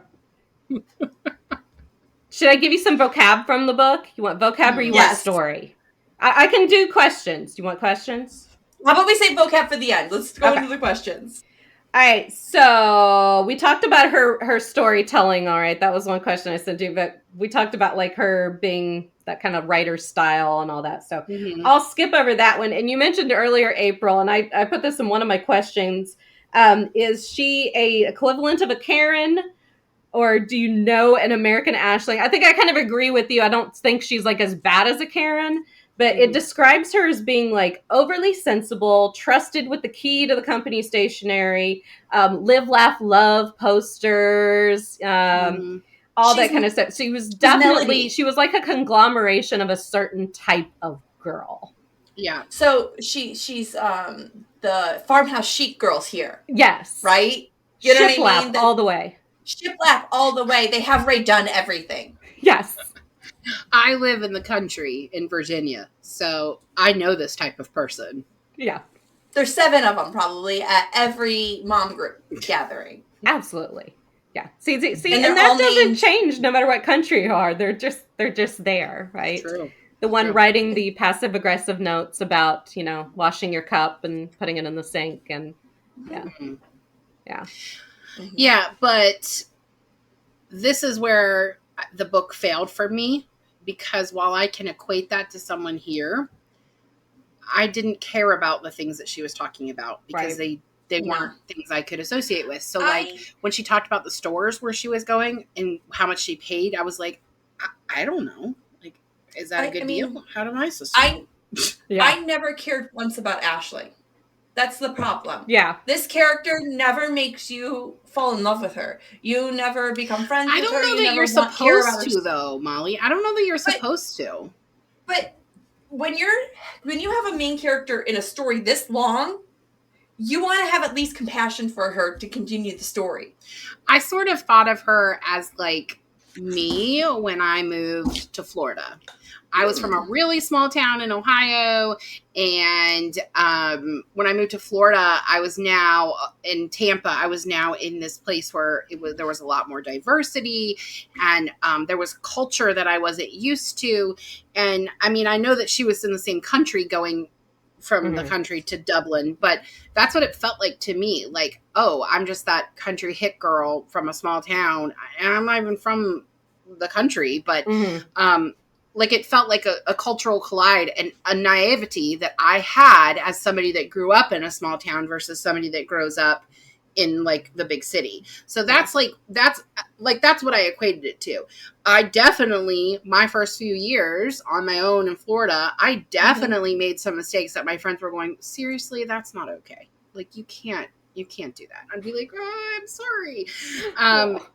Speaker 3: Should I give you some vocab from the book? You want vocab or you want story? I can do questions. Do you want questions?
Speaker 1: How about we say vocab for the end? Let's go into the questions.
Speaker 3: All right. So we talked about her storytelling. All right. That was one question I said to you, but we talked about like her being that kind of writer style and all that. So I'll skip over that one. And you mentioned earlier, April, and I put this in one of my questions. Is she a equivalent of a Karen? Or do you know an American Aisling? I think I kind of agree with you. I don't think she's like as bad as a Karen, But it describes her as being like overly sensible, trusted with the key to the company stationery, live, laugh, love posters, all that kind of stuff. She was definitely, she was like a conglomeration of a certain type of girl.
Speaker 2: Yeah.
Speaker 1: So she's the farmhouse chic girls here.
Speaker 3: Yes.
Speaker 1: Right? You know what I mean?
Speaker 3: All the way.
Speaker 1: Shiplap all the way. They have Ray done everything.
Speaker 3: Yes.
Speaker 2: I live in the country in Virginia, so I know this type of person.
Speaker 3: Yeah.
Speaker 1: There's 7 of them probably at every mom group gathering.
Speaker 3: Absolutely. Yeah. See, and that doesn't change no matter what country you are. They're just there, right?
Speaker 2: True.
Speaker 3: The one writing the passive aggressive notes about, washing your cup and putting it in the sink, and yeah. Yeah.
Speaker 2: Yeah, but this is where the book failed for me, because while I can equate that to someone here, I didn't care about the things that she was talking about, because they weren't things I could associate with. So when she talked about the stores where she was going and how much she paid, I was like, I don't know. Like, is that a good deal? How am I supposed to know?
Speaker 1: I never cared once about Ashley. That's the problem.
Speaker 3: Yeah.
Speaker 1: This character never makes you fall in love with her. You never become friends with her.
Speaker 2: I don't know that you're supposed to, though, Molly. I don't know that you're supposed to.
Speaker 1: But when you have a main character in a story this long, you want to have at least compassion for her to continue the story.
Speaker 2: I sort of thought of her as like me when I moved to Florida. I was from a really small town in Ohio, and when I moved to Florida, I was now in Tampa. I was now in this place where there was a lot more diversity, and there was culture that I wasn't used to. And I mean, I know that she was in the same country going from the country to Dublin, but that's what it felt like to me. Like, oh, I'm just that country hit girl from a small town, and I'm not even from the country, but like it felt like a cultural collide and a naivety that I had as somebody that grew up in a small town versus somebody that grows up in like the big city. So that's what I equated it to. I definitely, my first few years on my own in Florida, I definitely made some mistakes that my friends were going, seriously, that's not okay. Like, you can't do that. I'd be like, oh, I'm sorry.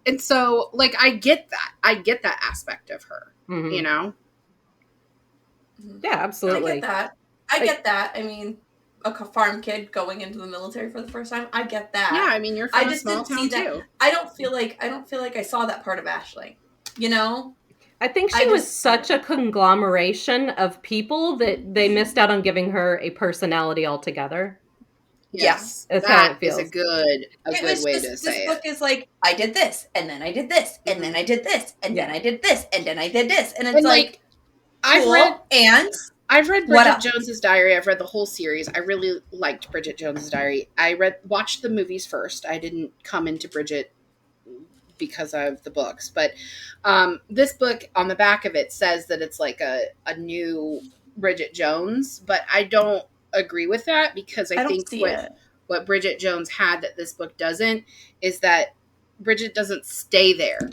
Speaker 2: And so like, I get that aspect of her, you know?
Speaker 3: Yeah, absolutely.
Speaker 1: I get that. I mean, a farm kid going into the military for the first time. I get that.
Speaker 2: Yeah, I mean, you're from a small town too.
Speaker 1: I don't feel like I saw that part of Ashley. You know?
Speaker 3: I think she was such a conglomeration of people that they missed out on giving her a personality altogether.
Speaker 2: Yes, that is a good way to say it.
Speaker 1: This book is like, I did this, and then I did this, and then I did this, and then I did this, and then I did this, and it's like
Speaker 2: I've read Bridget Jones's Diary. I've read the whole series. I really liked Bridget Jones's Diary. I watched the movies first. I didn't come into Bridget because of the books, but this book on the back of it says that it's like a new Bridget Jones, but I don't agree with that, because I think what Bridget Jones had that this book doesn't is that Bridget doesn't stay there.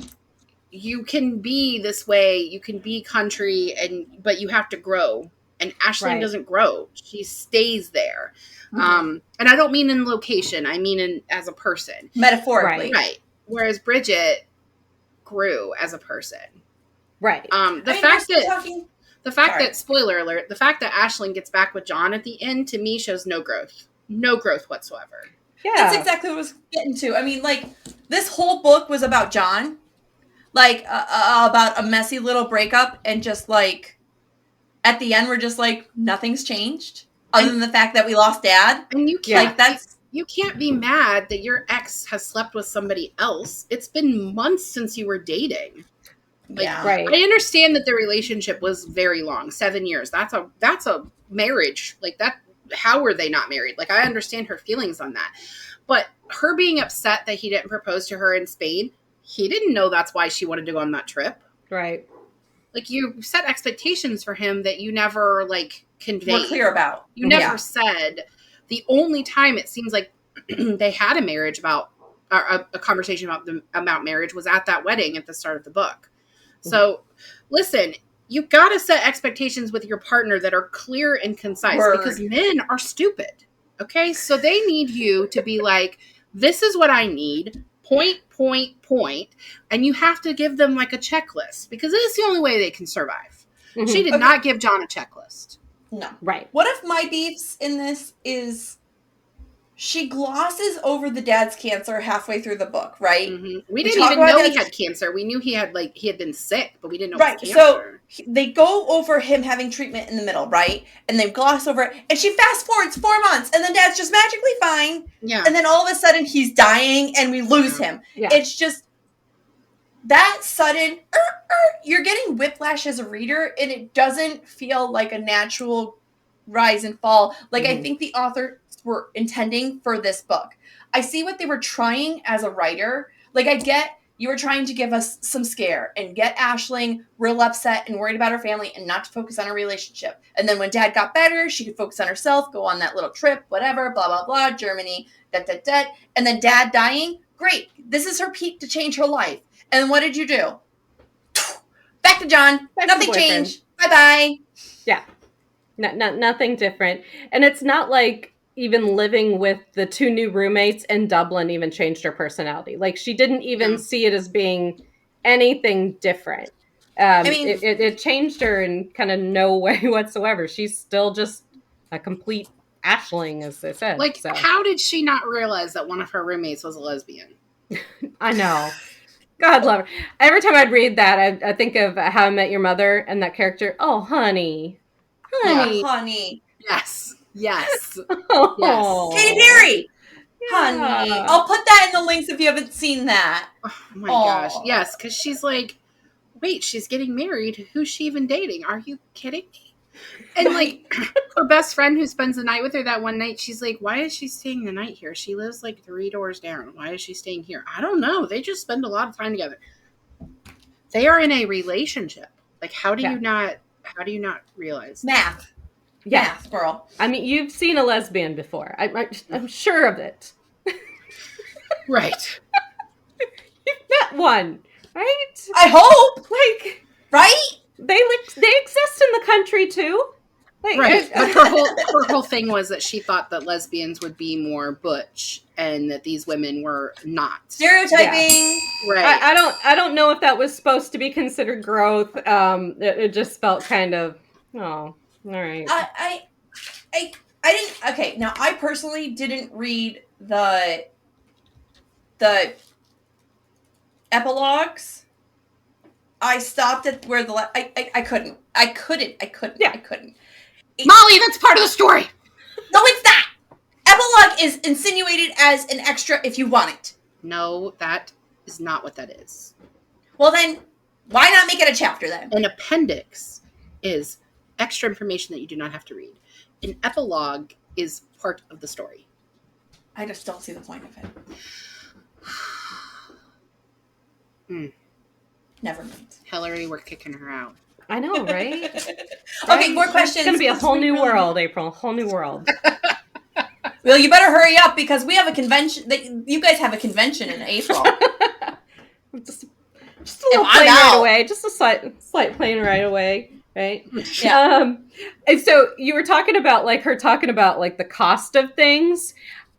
Speaker 2: You can be this way, you can be country, but you have to grow. And Ashley doesn't grow. She stays there. And I don't mean in location. I mean as a person.
Speaker 1: Metaphorically.
Speaker 2: Right. Whereas Bridget grew as a person.
Speaker 3: Right.
Speaker 2: The fact that, spoiler alert, the fact that Ashley gets back with John at the end, to me, shows no growth. No growth whatsoever.
Speaker 1: Yeah. That's exactly what I was getting to. I mean, like, this whole book was about John. Like, about a messy little breakup, and just, like, at the end, we're just, like, nothing's changed, other than the fact that we lost Dad.
Speaker 2: And you can't, you can't be mad that your ex has slept with somebody else. It's been months since you were dating. Like, I understand that their relationship was very long, 7 years. That's a marriage. Like, that, how were they not married? Like, I understand her feelings on that. But her being upset that he didn't propose to her in Spain, he didn't know that's why she wanted to go on that trip.
Speaker 3: Right.
Speaker 2: Like, you set expectations for him that you never, like, conveyed.
Speaker 1: We're clear about.
Speaker 2: You never said. The only time it seems like they had a marriage about, or a conversation about marriage was at that wedding at the start of the book. So, listen, you got to set expectations with your partner that are clear and concise because men are stupid. Okay. So they need you to be like, this is what I need. Point. And you have to give them like a checklist because it's the only way they can survive. Mm-hmm. She did not give John a checklist.
Speaker 1: No.
Speaker 3: Right.
Speaker 1: One of my beefs in this is she glosses over the dad's cancer halfway through the book, right?
Speaker 2: Mm-hmm. We didn't even know he had cancer. We knew he had been sick, but we didn't know
Speaker 1: right.
Speaker 2: It was cancer.
Speaker 1: So they go over him having treatment in the middle, right? And they gloss over it. And she fast forwards 4 months, and then dad's just magically fine.
Speaker 2: Yeah.
Speaker 1: And then all of a sudden he's dying, and we lose him.
Speaker 3: Yeah.
Speaker 1: It's just that sudden. You're getting whiplash as a reader, and it doesn't feel like a natural rise and fall. Like I think the authors were intending for this book. I see what they were trying as a writer. Like I get you were trying to give us some scare and get Aisling real upset and worried about her family and not to focus on her relationship. And then when dad got better, she could focus on herself, go on that little trip, whatever, blah, blah, blah, Germany, And then dad dying. Great. This is her peak to change her life. And then what did you do? Back to John. Nothing changed. Bye-bye.
Speaker 3: Yeah. Nothing different. And it's not like even living with the 2 new roommates in Dublin even changed her personality. Like she didn't even see it as being anything different. I mean, it changed her in kind of no way whatsoever. She's still just a complete Aisling, as they said.
Speaker 2: Like, how did she not realize that one of her roommates was a lesbian?
Speaker 3: I know. God love her. Every time I'd read that, I think of How I Met Your Mother and that character. Oh, honey.
Speaker 1: Yeah, honey.
Speaker 2: Yes. Yes.
Speaker 3: Oh.
Speaker 2: Yes.
Speaker 1: Katy Perry. Yeah. Honey. I'll put that in the links if you haven't seen that.
Speaker 2: Oh my gosh. Yes, because she's like, wait, she's getting married. Who's she even dating? Are you kidding me? And like her best friend who spends the night with her that one night, she's like, why is she staying the night here? She lives like 3 doors down. Why is she staying here? I don't know. They just spend a lot of time together. They are in a relationship. Like, how do you not realize
Speaker 1: math? Yeah. Math, girl.
Speaker 3: I mean, you've seen a lesbian before. I'm sure of it.
Speaker 2: Right.
Speaker 3: You've met one, right?
Speaker 1: I hope.
Speaker 3: Like,
Speaker 1: right?
Speaker 3: They exist in the country too. Like,
Speaker 2: right. But her whole thing was that she thought that lesbians would be more butch and that these women were not.
Speaker 1: Stereotyping.
Speaker 2: Yeah. Right.
Speaker 3: I don't know if that was supposed to be considered growth. It just felt kind of, all right.
Speaker 1: I didn't. Okay, now I personally didn't read the epilogues. I stopped at where I couldn't.
Speaker 3: Yeah.
Speaker 1: I couldn't.
Speaker 2: Molly, that's part of the story.
Speaker 1: No, it's not. Epilogue is insinuated as an extra if you want it.
Speaker 2: No, that is not what that is.
Speaker 1: Well, then, why not make it a chapter then?
Speaker 2: An appendix is extra information that you do not have to read. An epilogue is part of the story.
Speaker 1: I just don't see the point of it. Never mind.
Speaker 2: Hillary, we're kicking her out.
Speaker 3: I know, right?
Speaker 1: Okay, more questions.
Speaker 3: It's going to be a whole new world, April. A whole new world.
Speaker 1: Well, you better hurry up because we have a convention. You guys have a convention in April.
Speaker 3: just a little plane right away. Just a slight plane right away, right?
Speaker 1: Yeah.
Speaker 3: And so you were talking about her talking about the cost of things.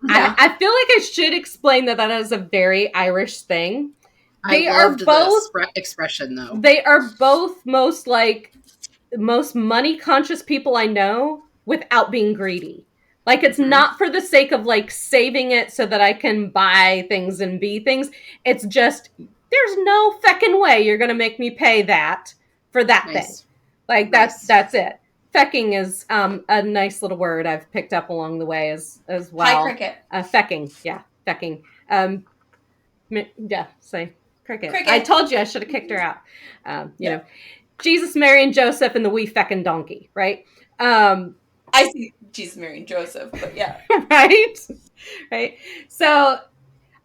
Speaker 3: Yeah. I feel like I should explain that is a very Irish thing.
Speaker 2: They are both the expression though.
Speaker 3: They are both most money conscious people I know without being greedy. Like it's not for the sake of saving it so that I can buy things and be things. It's just there's no feckin' way you're gonna make me pay that for that thing. That's it. Fecking is a nice little word I've picked up along the way as well.
Speaker 1: Hi, cricket.
Speaker 3: Fecking, yeah, fecking. Say. Cricket. I told you I should have kicked her out. You know, Jesus, Mary, and Joseph and the wee feckin' donkey, right?
Speaker 1: I see Jesus, Mary, and Joseph, but yeah.
Speaker 3: Right? So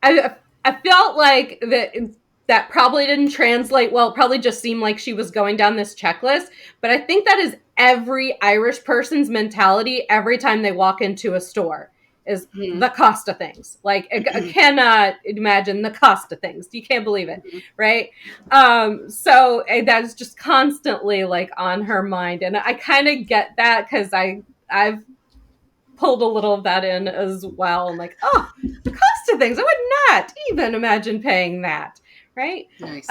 Speaker 3: I felt like that probably didn't translate well. It probably just seemed like she was going down this checklist. But I think that is every Irish person's mentality every time they walk into a store. is the cost of things. Like, I cannot imagine the cost of things. You can't believe it, right? So that's just constantly like on her mind. And I kind of get that because I've pulled a little of that in as well. I'm like, oh, the cost of things. I would not even imagine paying that, right?
Speaker 2: Nice.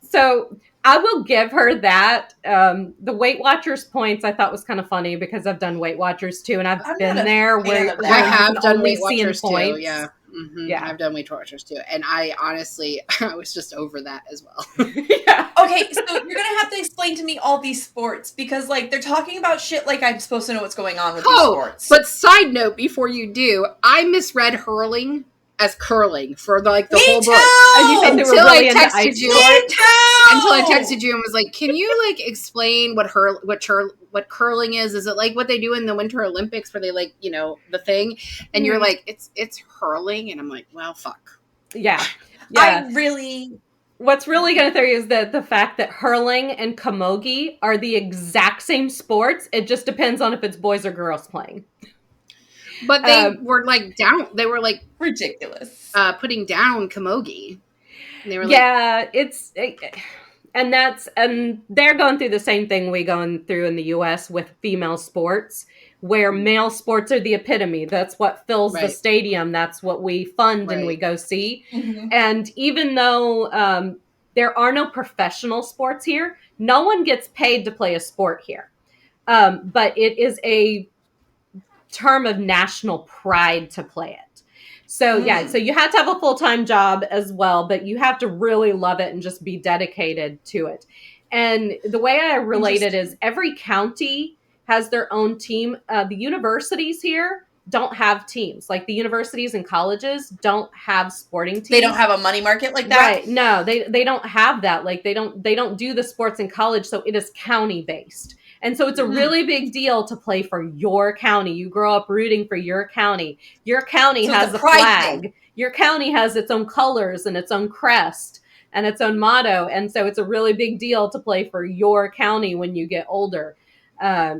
Speaker 3: So I will give her that. The Weight Watchers points I thought was kind of funny because I've done Weight Watchers too, and I've been there where
Speaker 2: I have done Weight
Speaker 3: seeing
Speaker 2: Watchers
Speaker 3: points.
Speaker 2: too. Yeah. Yeah, I've done Weight Watchers too, and I honestly, I was just over that as well.
Speaker 1: Yeah. Okay, so you're gonna have to explain to me all these sports because, like, they're talking about shit like I'm supposed to know what's going on with these sports.
Speaker 2: But side note, before you do, I misread hurling as curling for the whole book.
Speaker 3: And you think
Speaker 2: until I texted you. Until I texted you and was like, "Can you like explain what curling is? Is it like what they do in the Winter Olympics where they like the thing?" And you're like, "It's hurling," and I'm like, "Well, fuck."
Speaker 3: Yeah. What's really going to throw you is the fact that hurling and camogie are the exact same sports. It just depends on if it's boys or girls playing.
Speaker 2: But they were like down. They were like
Speaker 1: ridiculous.
Speaker 2: Putting down camogie. And they were
Speaker 3: and they're going through the same thing we going through in the U.S. with female sports, where male sports are the epitome. That's what fills the stadium. That's what we fund and we go see. Mm-hmm. And even though there are no professional sports here, no one gets paid to play a sport here. But it is a term of national pride to play it. So so you have to have a full-time job as well, but you have to really love it and just be dedicated to it. And the way I relate it is every county has their own team. The universities here don't have teams. Like the universities and colleges don't have sporting teams.
Speaker 1: They don't have a money market like that?
Speaker 3: Right. No, they don't have that. Like they don't do the sports in college, so it is county based. And so it's a really big deal to play for your county. You grow up rooting for your county. Your county has a flag. Thing. Your county has its own colors and its own crest and its own motto. And so it's a really big deal to play for your county when you get older.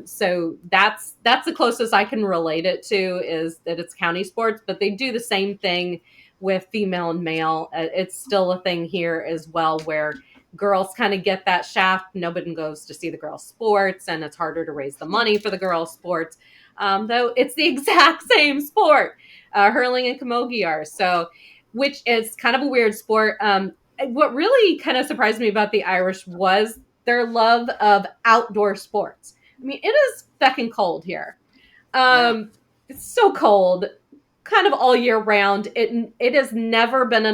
Speaker 3: So that's the closest I can relate it to, is that it's county sports, but they do the same thing with female and male. It's still a thing here as well, where girls kind of get that shaft. Nobody goes to see the girls' sports, and it's harder to raise the money for the girls' sports. Though it's the exact same sport, hurling and camogie are. So, which is kind of a weird sport. What really kind of surprised me about the Irish was their love of outdoor sports. I mean, it is fucking cold here. It's so cold, kind of all year round. It has never been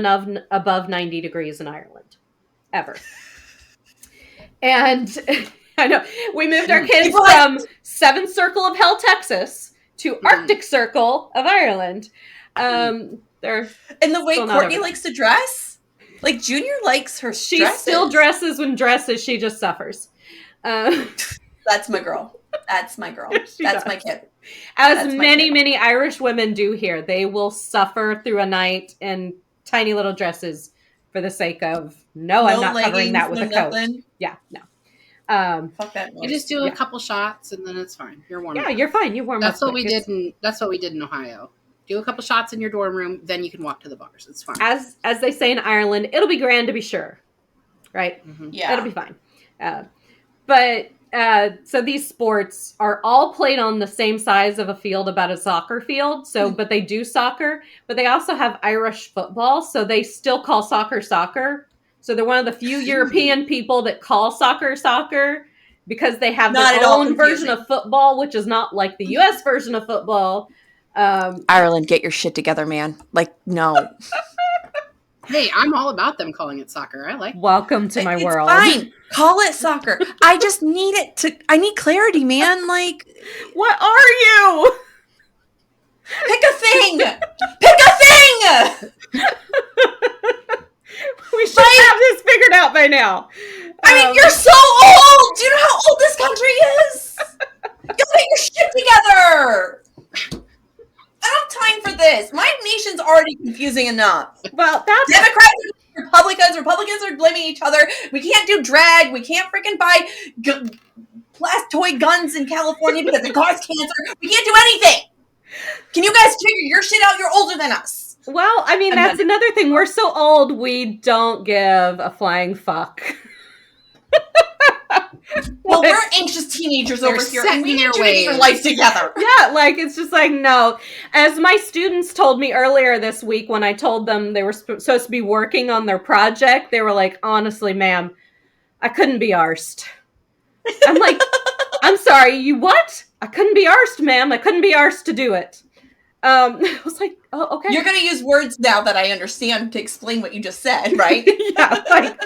Speaker 3: above 90 degrees in Ireland. Ever. And I know we moved our kids from Seventh Circle of Hell, Texas to Arctic Circle of Ireland. They're
Speaker 1: and the way Courtney likes to dress, like Junior likes her.
Speaker 3: She still dresses when dresses. She just suffers.
Speaker 1: That's my girl. That's my girl. That's my kid.
Speaker 3: As many Irish women do here. They will suffer through a night in tiny little dresses for the sake of no, I'm not leggings, covering that with a coat. Nothing. Yeah, no.
Speaker 1: Fuck that noise.
Speaker 2: You just do a couple shots and then it's fine. You're warm.
Speaker 3: Yeah, you're fine. You warm
Speaker 2: up. That's what we did in Ohio. Do a couple shots in your dorm room, then you can walk to the bars. It's fine.
Speaker 3: As they say in Ireland, it'll be grand to be sure. Right?
Speaker 1: Mm-hmm. Yeah.
Speaker 3: It'll be fine. So these sports are all played on the same size of a field, about a soccer field. So, but they do soccer, but they also have Irish football. So they still call soccer. So they're one of the few European people that call soccer because they have their own version of football, which is not like the U.S. version of football.
Speaker 1: Ireland, get your shit together, man. Like, no.
Speaker 2: Hey, I'm all about them calling it soccer. I like.
Speaker 3: Welcome to my world.
Speaker 1: Fine, call it soccer. I just need I need clarity, man. Like,
Speaker 3: what are you?
Speaker 1: Pick a thing. Pick a thing.
Speaker 3: We should have this figured out by now.
Speaker 1: I mean, you're so old. Do you know how old this country is? You get your shit together. I don't have time for this. My nation's already confusing enough.
Speaker 3: Well, that's
Speaker 1: Democrats are Republicans. Republicans are blaming each other. We can't do drag. We can't freaking buy toy guns in California because it causes cancer. We can't do anything. Can you guys figure your shit out? You're older than us.
Speaker 3: Well, I mean, that's another thing. We're so old, we don't give a flying fuck.
Speaker 1: Well, we're anxious teenagers over here, and we need you to get your life together.
Speaker 3: Yeah, like, it's just like, no. As my students told me earlier this week when I told them they were supposed to be working on their project, they were like, honestly, ma'am, I couldn't be arsed. I'm like, I'm sorry, you what? I couldn't be arsed, ma'am. I couldn't be arsed to do it. I was like, oh, okay.
Speaker 1: You're going to use words now that I understand to explain what you just said, right?
Speaker 3: Yeah, like,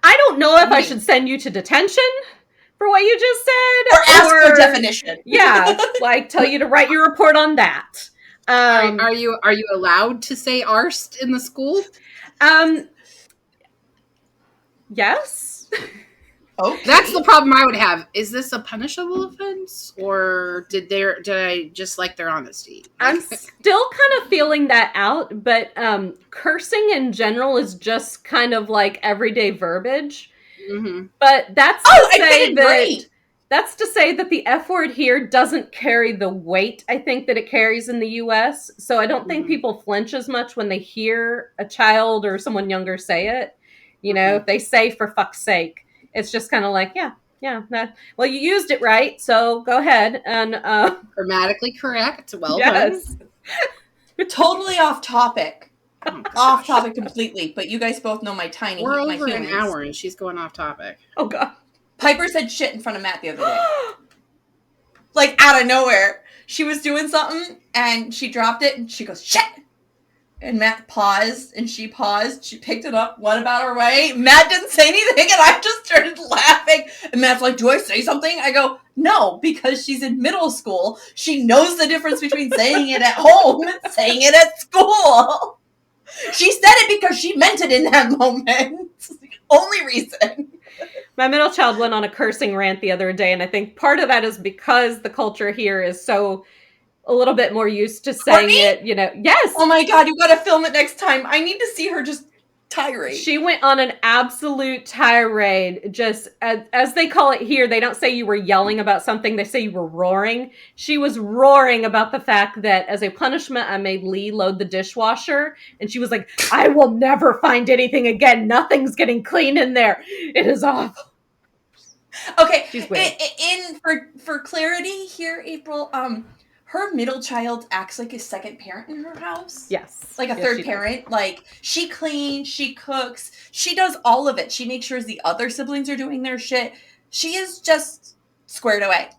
Speaker 3: I don't know if I should send you to detention for what you just said.
Speaker 1: Or ask for definition.
Speaker 3: Yeah, like, tell you to write your report on that.
Speaker 2: Are you allowed to say arsed in the school?
Speaker 3: Yes.
Speaker 1: Okay.
Speaker 2: That's the problem I would have. Is this a punishable offense, or did I just like their honesty?
Speaker 3: I'm still kind of feeling that out, but cursing in general is just kind of like everyday verbiage.
Speaker 2: Mm-hmm.
Speaker 3: But that's to say that the F word here doesn't carry the weight I think that it carries in the US. So I don't think people flinch as much when they hear a child or someone younger say it. You know, if they say for fuck's sake, it's just kind of like, well, you used it right, so go ahead and
Speaker 2: grammatically correct. Well
Speaker 3: yes.
Speaker 2: done.
Speaker 1: Totally off topic. Off topic completely, but you guys both know my tiny.
Speaker 2: We're
Speaker 1: my
Speaker 2: over an hour and she's going off topic.
Speaker 3: Oh god.
Speaker 1: Piper said shit in front of Matt the other day. Like out of nowhere. She was doing something and she dropped it and she goes, shit! And Matt paused and she paused. She picked it up, went about her way. Matt didn't say anything and I just started laughing. And Matt's like, do I say something? I go, no, because she's in middle school. She knows the difference between saying it at home and saying it at school. She said it because she meant it in that moment. It's the only reason.
Speaker 3: My middle child went on a cursing rant the other day, and I think part of that is because the culture here is so a little bit more used to saying it, you know. Yes.
Speaker 1: Oh my god, you gotta film it next time. I need to see her just tirade.
Speaker 3: She went on an absolute tirade, just as they call it here. They don't say you were yelling about something, they say you were roaring. She was roaring about the fact that as a punishment, I made Lee load the dishwasher, and she was like, I will never find anything again. Nothing's getting clean in there. It is awful.
Speaker 1: Okay, for clarity here, April, her middle child acts like a second parent in her house.
Speaker 3: Yes.
Speaker 1: Like a third parent. Does. Like, she cleans, she cooks, she does all of it. She makes sure the other siblings are doing their shit. She is just squared away.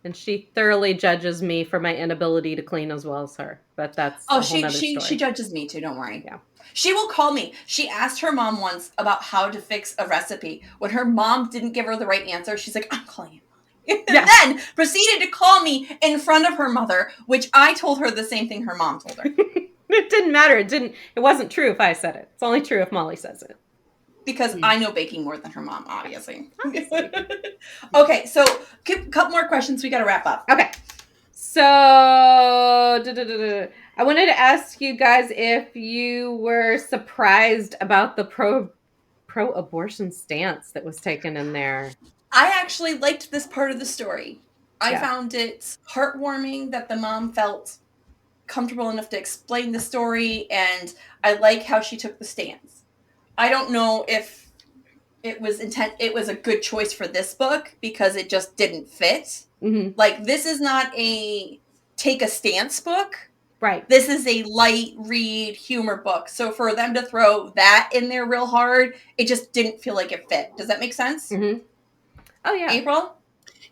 Speaker 3: And she thoroughly judges me for my inability to clean as well as her. But that's a whole nother story.
Speaker 1: She judges me too, don't worry.
Speaker 3: Yeah.
Speaker 1: She will call me. She asked her mom once about how to fix a recipe. When her mom didn't give her the right answer, she's like, I'm calling you. And then proceeded to call me in front of her mother, which I told her the same thing her mom told her.
Speaker 3: It didn't matter. It wasn't true if I said it. It's only true if Molly says it.
Speaker 1: Because I know baking more than her mom, obviously. Okay, so a couple more questions. We got to wrap up.
Speaker 3: Okay. So, I wanted to ask you guys if you were surprised about the pro-abortion stance that was taken in there.
Speaker 1: I actually liked this part of the story. I found it heartwarming that the mom felt comfortable enough to explain the story, and I like how she took the stance. I don't know if it was a good choice for this book because it just didn't fit. Mm-hmm. Like, this is not a take a stance book.
Speaker 3: Right.
Speaker 1: This is a light read humor book. So for them to throw that in there real hard, it just didn't feel like it fit. Does that make sense?
Speaker 3: Mm-hmm. Oh, yeah.
Speaker 1: April?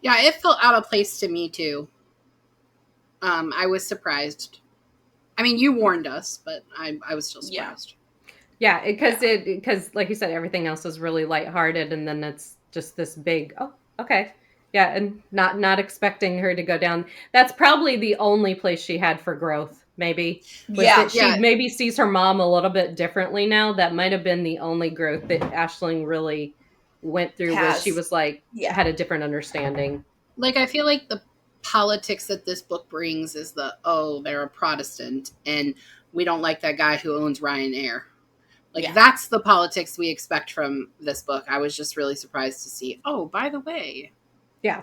Speaker 2: Yeah, it felt out of place to me, too. I was surprised. I mean, you warned us, but I was still surprised.
Speaker 3: Yeah, because like you said, everything else is really lighthearted, and then it's just this big, oh, okay. Yeah, and not expecting her to go down. That's probably the only place she had for growth, maybe. She maybe sees her mom a little bit differently now. That might have been the only growth that Aisling really went through, where she was like, had a different understanding.
Speaker 2: Like, I feel like the politics that this book brings is they're a Protestant, and we don't like that guy who owns Ryanair. Like, that's the politics we expect from this book. I was just really surprised to see, oh, by the way.
Speaker 3: Yeah.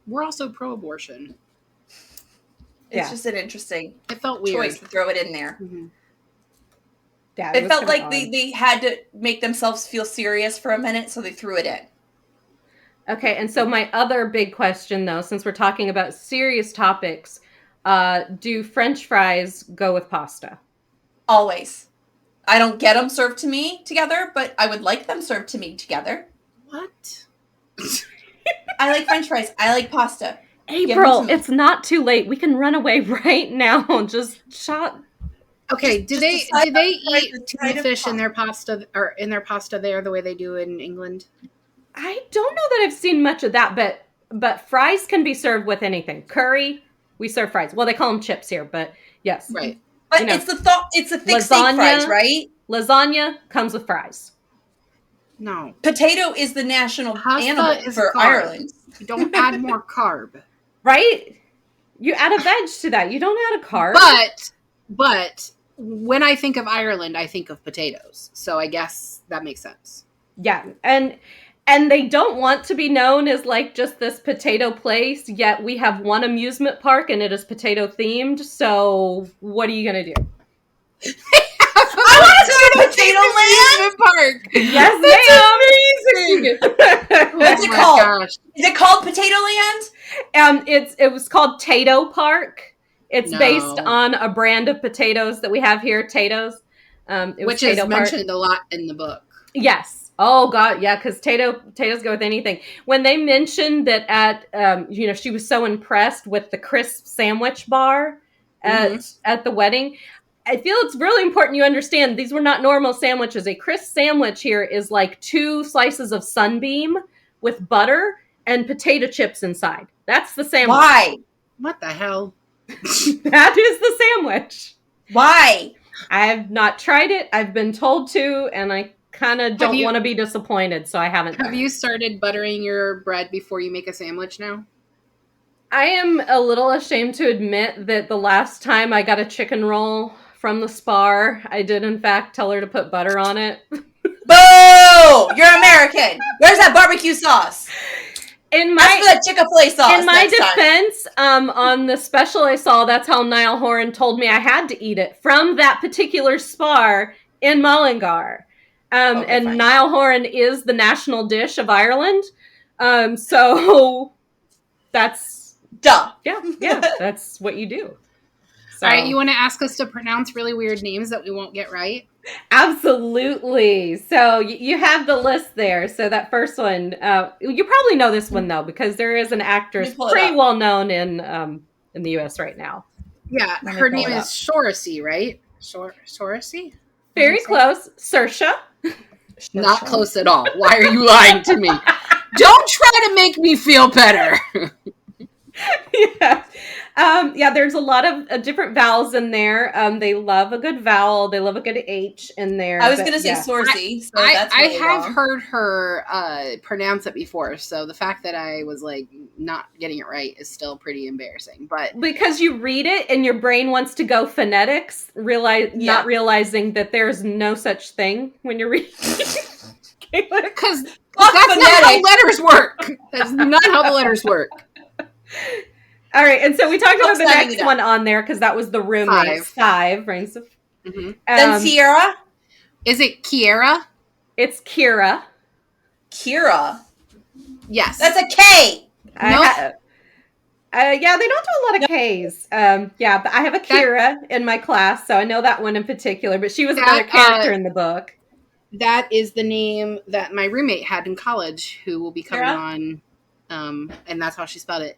Speaker 2: We're also pro-abortion.
Speaker 1: It's just an interesting
Speaker 2: choice
Speaker 1: to throw it in there.
Speaker 2: Mm-hmm.
Speaker 3: Yeah,
Speaker 1: it felt like they had to make themselves feel serious for a minute, so they threw it in.
Speaker 3: Okay, and so my other big question, though, since we're talking about serious topics, do French fries go with pasta?
Speaker 1: Always. I don't get them served to me together, but I would like them served to me together.
Speaker 2: What?
Speaker 1: I like French fries. I like pasta.
Speaker 3: April, it's not too late. We can run away right now. Just shot.
Speaker 2: Okay, do they eat tuna fish in their pasta there the way they do in England?
Speaker 3: I don't know that I've seen much of that, but fries can be served with anything. Curry, we serve fries. Well, they call them chips here, but yes.
Speaker 2: Right.
Speaker 1: But it's the thick steak fries, right?
Speaker 3: Lasagna comes with fries.
Speaker 2: No.
Speaker 1: Potato is the national animal for Ireland.
Speaker 2: You don't add more carb.
Speaker 3: Right? You add a veg to that. You don't add a carb.
Speaker 2: But when I think of Ireland, I think of potatoes. So I guess that makes sense.
Speaker 3: Yeah. And they don't want to be known as like just this potato place, yet we have one amusement park and it is potato themed. So what are you going to do?
Speaker 1: I want to go to Potato Land.
Speaker 3: Yes,
Speaker 1: that's amazing. What's it called? Gosh. Is it called Potato Land?
Speaker 3: It was called Tato Park. It's based on a brand of potatoes that we have here, Tato's.
Speaker 2: Which is mentioned a lot in the book.
Speaker 3: Yes. Oh God, yeah, because potatoes go with anything. When they mentioned that at she was so impressed with the crisp sandwich bar at the wedding. I feel it's really important you understand these were not normal sandwiches. A crisp sandwich here is like 2 slices of Sunbeam with butter and potato chips inside. That's the sandwich.
Speaker 1: Why?
Speaker 2: What the hell?
Speaker 3: That is the sandwich.
Speaker 1: Why?
Speaker 3: I've not tried it. I've been told to, and I kind of don't want to be disappointed, so I haven't.
Speaker 2: Have you started buttering your bread before you make a sandwich now?
Speaker 3: I am a little ashamed to admit that the last time I got a chicken roll from the Spar, I did in fact tell her to put butter on it.
Speaker 1: Boo! You're American. Where's that barbecue sauce?
Speaker 3: That's
Speaker 1: for that Chick-fil-A sauce.
Speaker 3: In my defense, on the special I saw, that's how Niall Horan told me I had to eat it from that particular Spar in Mullingar. And fine. Niall Horan is the national dish of Ireland. So that's
Speaker 1: duh.
Speaker 3: Yeah, that's what you do. So.
Speaker 2: All right, you want to ask us to pronounce really weird names that we won't get right?
Speaker 3: Absolutely. So you have the list there. So that first one, you probably know this one though, because there is an actress pretty well known in the U.S. right now.
Speaker 2: Yeah, her name is Shorasy, right? Shorasy?
Speaker 3: Very close. Saoirse.
Speaker 2: Not close at all. Why are you lying to me? Don't try to make me feel better.
Speaker 3: Yeah, there's a lot of different vowels in there. They love a good vowel. They love a good H in there.
Speaker 1: I was going to say Sorcy. So that's really
Speaker 2: I have heard her pronounce it before, so the fact that I was like not getting it right is still pretty embarrassing. But
Speaker 3: because you read it and your brain wants to go phonetics, not realizing that there's no such thing when you're reading.
Speaker 2: Because that's not how letters work. That's not how the letters work.
Speaker 3: All right, and so we talked about the next one on there because that was the roommates. 5 rings of.
Speaker 1: Mm-hmm. Then Sierra.
Speaker 2: Is it Kiera?
Speaker 3: It's Kira.
Speaker 1: Kira.
Speaker 2: Yes,
Speaker 1: that's a K.
Speaker 3: Yeah, they don't do a lot of Ks. Yeah, but I have a Kira in my class, so I know that one in particular. But she was another character in the book.
Speaker 2: That is the name that my roommate had in college, who will be coming on, and that's how she spelled it.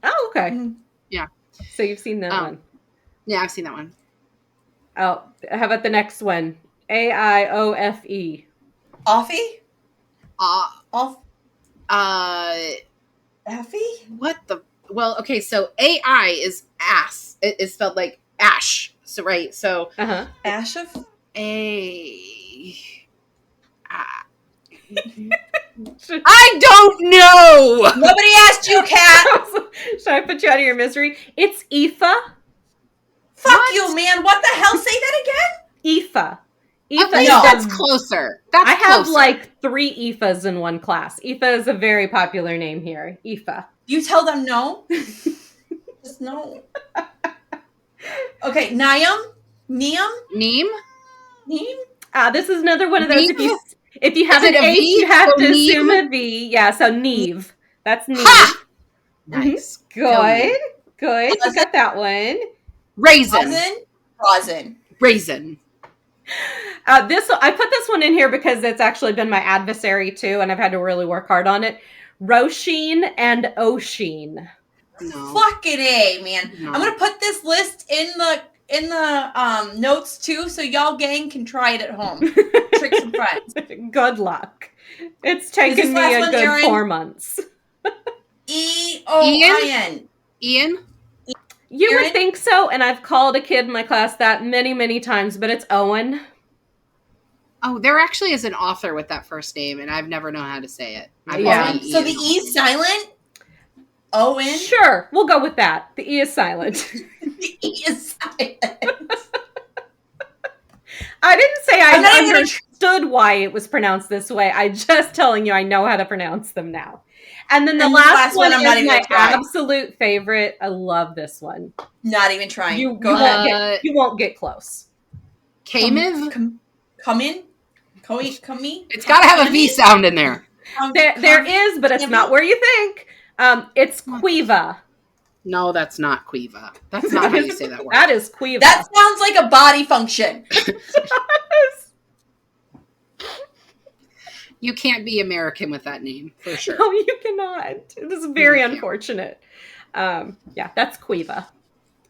Speaker 3: Oh, okay.
Speaker 2: Mm-hmm. Yeah.
Speaker 3: So you've seen that one?
Speaker 2: Yeah, I've seen that one.
Speaker 3: Oh, how about the next one? Aiofe.
Speaker 1: Offie?
Speaker 2: Effie? What the? Well, okay, so AI is ass. It's spelled like ash. So, right, so.
Speaker 1: Ash of?
Speaker 2: I don't know.
Speaker 1: Nobody asked you, Kat.
Speaker 3: Should I put you out of your misery? It's Aoife.
Speaker 1: Fuck you, man. What the hell? Say that again.
Speaker 3: Aoife.
Speaker 2: That's closer.
Speaker 3: I have like 3 Aoifes in one class. Aoife is a very popular name here. Aoife.
Speaker 1: You tell them no. Just no. Okay, Neem.
Speaker 3: This is another one of those. If you have an H, you have to assume a V. Yeah, so Neve. That's Neve.
Speaker 2: Ha! Nice.
Speaker 3: Good. Good. You got that one.
Speaker 2: Raisin.
Speaker 3: I put this one in here because it's actually been my adversary too, and I've had to really work hard on it. Roisin and Oisin.
Speaker 1: No. Fucking A, man. No. I'm gonna put this list in the notes too, so y'all gang can try it at home. Trick some friends.
Speaker 3: Good luck. It's taken me a good 4 months.
Speaker 1: Eoin.
Speaker 2: Ian?
Speaker 3: You would think so, and I've called a kid in my class that many, many times, but it's Owen.
Speaker 2: Oh, there actually is an author with that first name, and I've never known how to say it.
Speaker 1: Yeah. So the E is silent? Owen?
Speaker 3: Sure, we'll go with that. The E is silent.
Speaker 1: The E is silent.
Speaker 3: I didn't say I understood why it was pronounced this way. I'm just telling you I know how to pronounce them now. And then the last one is my absolute favorite. I love this one.
Speaker 1: Not even trying.
Speaker 3: You won't get close.
Speaker 2: Kamiv?
Speaker 1: Come in?
Speaker 2: It's got to have a V sound in there.
Speaker 3: There is, but it's not where you think. It's Quiva.
Speaker 2: No, that's not Quiva. That's not how you say that word.
Speaker 3: That is Quiva.
Speaker 1: That sounds like a body function.
Speaker 2: You can't be American with that name, for sure.
Speaker 3: No, you cannot. This is very unfortunate. Yeah, that's Quiva.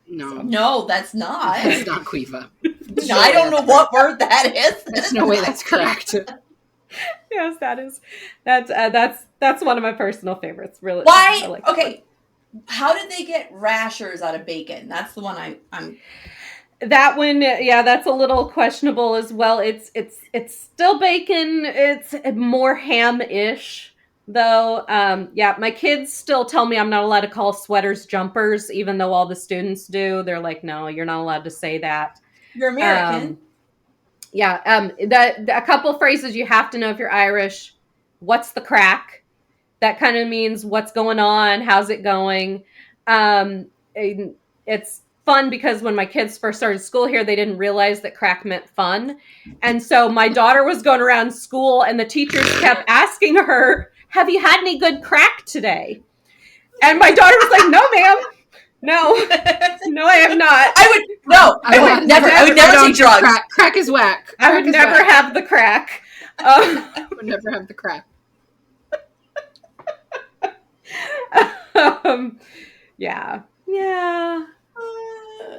Speaker 1: No, that's not.
Speaker 2: That's not Quiva.
Speaker 1: I don't know what word that is.
Speaker 2: There's no way that's correct.
Speaker 3: Yes, that is. That's one of my personal favorites. Really.
Speaker 1: Why? Okay. How did they get rashers out of bacon? That's the one I'm.
Speaker 3: That one, yeah, that's a little questionable as well. It's still bacon. It's more ham-ish, though. Yeah, my kids still tell me I'm not allowed to call sweaters jumpers, even though all the students do. They're like, no, you're not allowed to say that.
Speaker 1: You're American.
Speaker 3: Yeah. A couple phrases you have to know if you're Irish. What's the crack? That kind of means what's going on. How's it going? It's fun because when my kids first started school here, they didn't realize that crack meant fun. And so my daughter was going around school and the teachers kept asking her, have you had any good crack today? And my daughter was like, no, ma'am. No, I have not.
Speaker 1: I would never take drugs.
Speaker 2: Crack is whack.
Speaker 3: I would never have the crack.
Speaker 2: I would never have the crack.
Speaker 3: Yeah.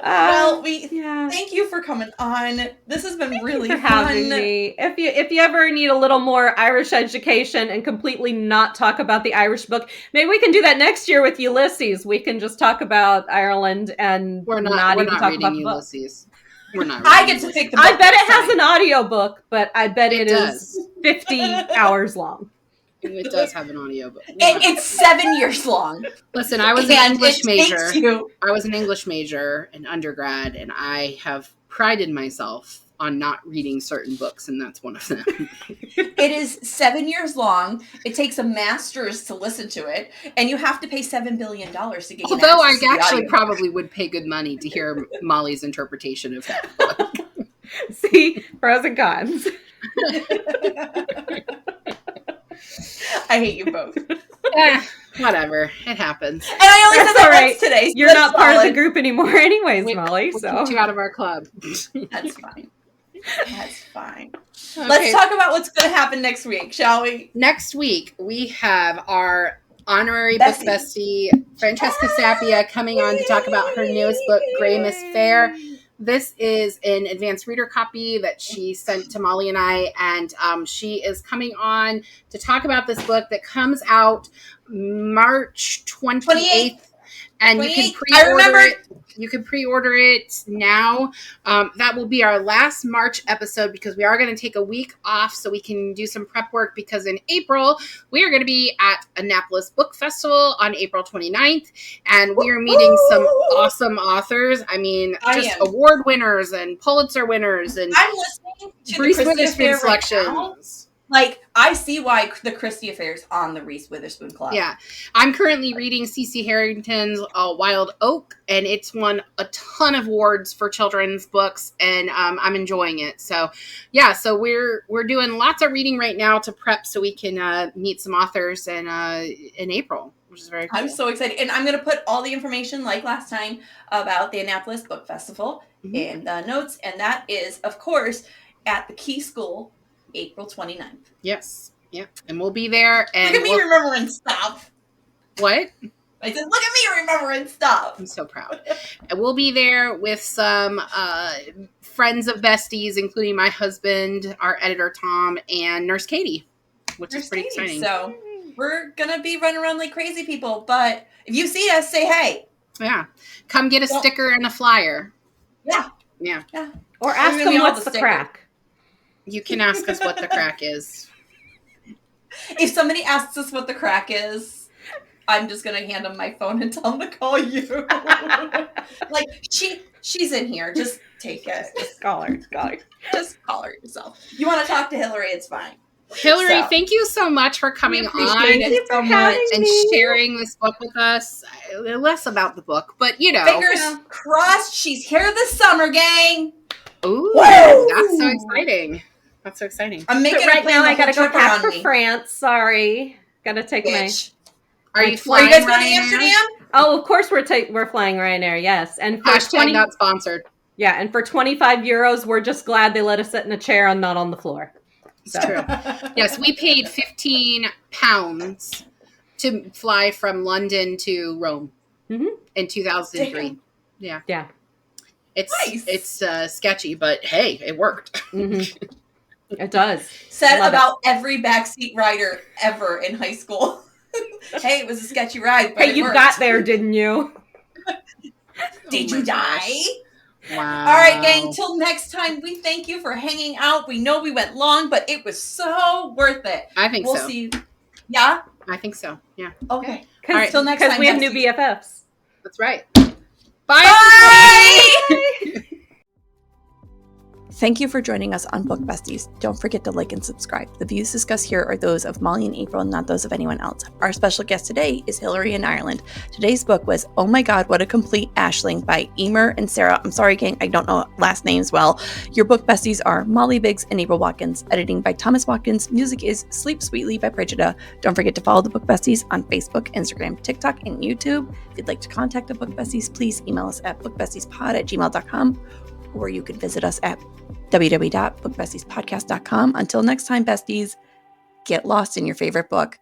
Speaker 1: Well, thank you for coming on. This has been really fun.
Speaker 3: Having me. If you ever need a little more Irish education and completely not talk about the Irish book, maybe we can do that next year with Ulysses. We can just talk about Ireland and
Speaker 2: we're
Speaker 3: not even talk about
Speaker 2: Ulysses. We're not.
Speaker 1: I get to pick the book.
Speaker 3: I bet it has an audiobook, but I bet it is 50 hours long.
Speaker 2: It does have an audio book.
Speaker 1: It's 7 years long.
Speaker 2: Listen, I was an English major. I was an English major in undergrad, and I have prided myself on not reading certain books, and that's one of them.
Speaker 1: It is 7 years long. It takes a master's to listen to it, and you have to pay $7 billion to get.
Speaker 2: Although I actually probably would pay good money to hear Molly's interpretation of that book.
Speaker 3: See, pros and cons.
Speaker 1: I hate you both.
Speaker 2: Whatever. It happens.
Speaker 1: And I only said that once today. So
Speaker 3: you're not part of the group anymore anyways, Molly.
Speaker 2: We'll kick you out of our club.
Speaker 1: That's fine. That's fine. Okay. Let's talk about what's going to happen next week, shall we?
Speaker 2: Next week, we have our honorary book bestie, Francesca Sapia, coming on to talk about her newest book, Grey Miss Fair. This is an advanced reader copy that she sent to Molly and I, and she is coming on to talk about this book that comes out March 28th. And you can pre-order it. You can pre-order it now. That will be our last March episode because we are going to take a week off so we can do some prep work because in April, we are going to be at Annapolis Book Festival on April 29th. And we are meeting some awesome authors. I mean, award winners and Pulitzer winners and
Speaker 1: I'm listening to
Speaker 2: Reese Witherspoon selections.
Speaker 1: Like, I see why the Christie Affair's on the Reese Witherspoon Club.
Speaker 2: Yeah. I'm currently reading C.C. Harrington's Wild Oak, and it's won a ton of awards for children's books, and I'm enjoying it. So, yeah, so we're doing lots of reading right now to prep so we can meet some authors in April, which is very cool.
Speaker 1: I'm so excited. And I'm going to put all the information, like last time, about the Annapolis Book Festival in the notes, and that is, of course, at the Key School, April 29th.
Speaker 2: Yes. Yep. And we'll be there. And
Speaker 1: look at me remembering stuff.
Speaker 2: What?
Speaker 1: I said, look at me remembering stuff.
Speaker 2: I'm so proud. And we'll be there with some friends of Besties, including my husband, our editor, Tom, and Nurse Katie, which is pretty exciting.
Speaker 1: So we're going to be running around like crazy people. But if you see us, say hey.
Speaker 2: Yeah. Come get a sticker and a flyer.
Speaker 1: Yeah.
Speaker 2: Yeah.
Speaker 1: Yeah.
Speaker 3: Or ask them what's the crack.
Speaker 2: You can ask us what the crack is.
Speaker 1: If somebody asks us what the crack is, I'm just going to hand them my phone and tell them to call you. Like, she's in here. Just take it.
Speaker 3: Just call her.
Speaker 1: Just call her yourself. You want to talk to Hillary, it's fine.
Speaker 2: Hillary, thank you so much for coming on
Speaker 3: so much
Speaker 2: and sharing this book with us. Less about the book, but
Speaker 1: Fingers crossed, she's here this summer, gang.
Speaker 2: Ooh, that's so exciting. That's so exciting.
Speaker 1: I'm making
Speaker 3: right now. I gotta go back for France. Sorry, gotta take my.
Speaker 2: Are you flying?
Speaker 1: Are you guys going to Amsterdam?
Speaker 3: Oh, of course we're flying Ryanair. Yes, and for
Speaker 2: # not sponsored.
Speaker 3: Yeah, and for €25, we're just glad they let us sit in a chair and not on the floor.
Speaker 2: So. It's true. Yes, we paid £15 to fly from London to Rome in 2003.
Speaker 1: Damn.
Speaker 3: Yeah.
Speaker 2: It's sketchy, but hey, it worked.
Speaker 3: It does.
Speaker 1: Said about every backseat rider ever in high school. Hey, it was a sketchy ride, but
Speaker 3: you got there, didn't you?
Speaker 1: Did you die?
Speaker 2: Wow.
Speaker 1: All right, gang, till next time, we thank you for hanging out. We know we went long, but it was so worth it.
Speaker 2: I think so.
Speaker 1: We'll see you. Yeah?
Speaker 2: I think so, yeah.
Speaker 1: Okay.
Speaker 3: All right, till next time, we have new BFFs.
Speaker 2: That's right.
Speaker 1: Bye! Thank you for joining us on Book Besties. Don't forget to like and subscribe. The views discussed here are those of Molly and April, not those of anyone else. Our special guest today is Hillary in Ireland. Today's book was Oh My God, What a Complete Aisling by Emer and Sarah. I'm sorry, gang, I don't know last names well. Your book besties are Molly Biggs and April Watkins. Editing by Thomas Watkins. Music is Sleep Sweetly by Brigida. Don't forget to follow the Book Besties on Facebook, Instagram, TikTok, and YouTube. If you'd like to contact the Book Besties, please email us at bookbestiespod@gmail.com, or you can visit us at www.bookbestiespodcast.com. Until next time, besties, get lost in your favorite book.